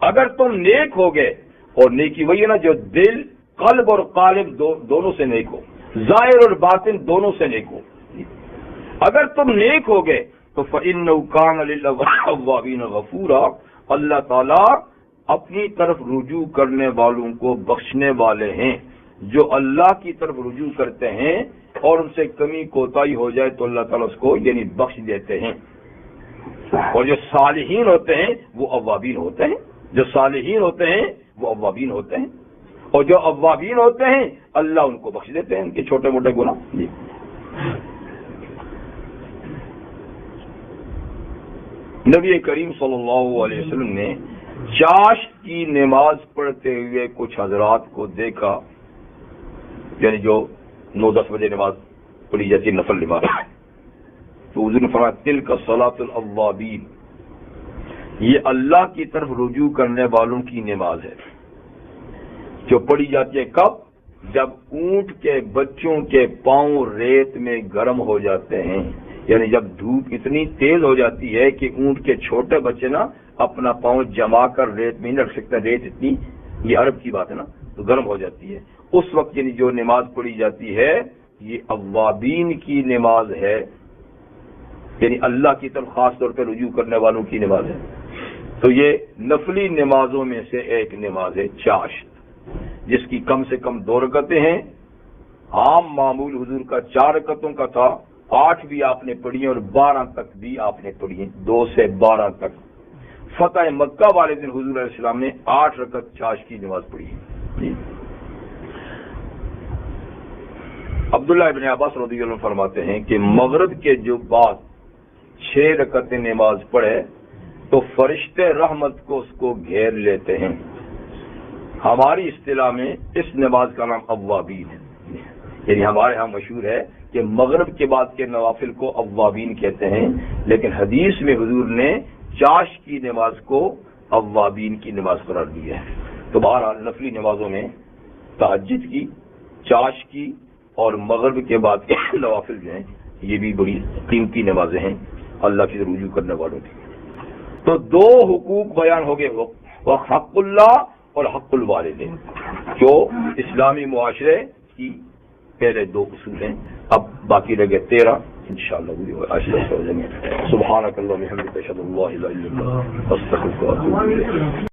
اگر تم نیک ہوگے, اور نیکی وہی ہے نا جو دل, قلب اور قالب دونوں سے نیک ہو, ظاہر اور باطن دونوں سے نیک ہو. اگر تم نیک ہوگے تو فَإِنَّهُ كَانَ لِلْأَوَّابِينَ غَفُورًا, اللہ تعالیٰ اپنی طرف رجوع کرنے والوں کو بخشنے والے ہیں. جو اللہ کی طرف رجوع کرتے ہیں اور ان سے کمی کوتاہی ہو جائے تو اللہ تعالیٰ اس کو یعنی بخش دیتے ہیں. اور جو صالحین ہوتے ہیں وہ اوابین ہوتے ہیں, جو صالحین ہوتے ہیں وہ اوابین ہوتے ہیں, اور جو اوابین ہوتے ہیں اللہ ان کو بخش دیتے ہیں ان کے چھوٹے موٹے گناہ. جی نبی کریم صلی اللہ علیہ وسلم نے چاشت کی نماز پڑھتے ہوئے کچھ حضرات کو دیکھا, یعنی جو 9-10 بجے نماز پڑھی جاتی ہے نفل نماز, تو حضور نے فرمایا تلک صلاۃ الاوابین, یہ اللہ کی طرف رجوع کرنے والوں کی نماز ہے جو پڑھی جاتی ہے. کب؟ جب اونٹ کے بچوں کے پاؤں ریت میں گرم ہو جاتے ہیں, یعنی جب دھوپ اتنی تیز ہو جاتی ہے کہ اونٹ کے چھوٹے بچے نا اپنا پاؤں جما کر ریت میں نہیں رکھ سکتے, ریت اتنی, یہ عرب کی بات ہے نا, تو گرم ہو جاتی ہے. اس وقت یعنی جو نماز پڑھی جاتی ہے یہ اوابین کی نماز ہے, یعنی اللہ کی طرف خاص طور پہ رجوع کرنے والوں کی نماز ہے. تو یہ نفلی نمازوں میں سے ایک نماز ہے چاشت، جس کی کم سے کم 2 رکعتیں ہیں۔ عام معمول حضور کا 4 رکعتوں کا تھا، 8 بھی آپ نے پڑھی اور 12 تک بھی آپ نے پڑھی، 2 سے 12 تک۔ فتح مکہ والے دن حضور علیہ السلام نے 8 رکعت چاشت کی نماز پڑھی۔ عبداللہ ابن عباس رضی اللہ عنہ فرماتے ہیں کہ مغرب کے جو بعد 6 رکعتیں نماز پڑھے تو فرشتے رحمت کو اس کو گھیر لیتے ہیں۔ ہماری اصطلاح میں اس نماز کا نام اوابین ہے، یعنی ہمارے ہاں مشہور ہے کہ مغرب کے بعد کے نوافل کو اوابین کہتے ہیں، لیکن حدیث میں حضور نے چاشت کی نماز کو اوابین کی نماز قرار دیا ہے۔ تو بہرحال نفلی نمازوں میں تہجد کی، چاشت کی اور مغرب کے بعد کے نوافل جو ہیں یہ بھی بڑی قیمتی نمازیں ہیں اللہ کی رجوع کرنے والوں کی۔ تو 2 حقوق بیان ہو گئے، وہ حق اللہ اور حق الوالدین، جو اسلامی معاشرے کی پہلے 2 اصول ہیں۔ اب باقی رہ گئے 13، انشاءاللہ آہستہ ہو جائیں گے۔ سبحانک اللہم و بحمدک، اشہد ان لا الہ الا انت، استغفرک و اتوب الیک۔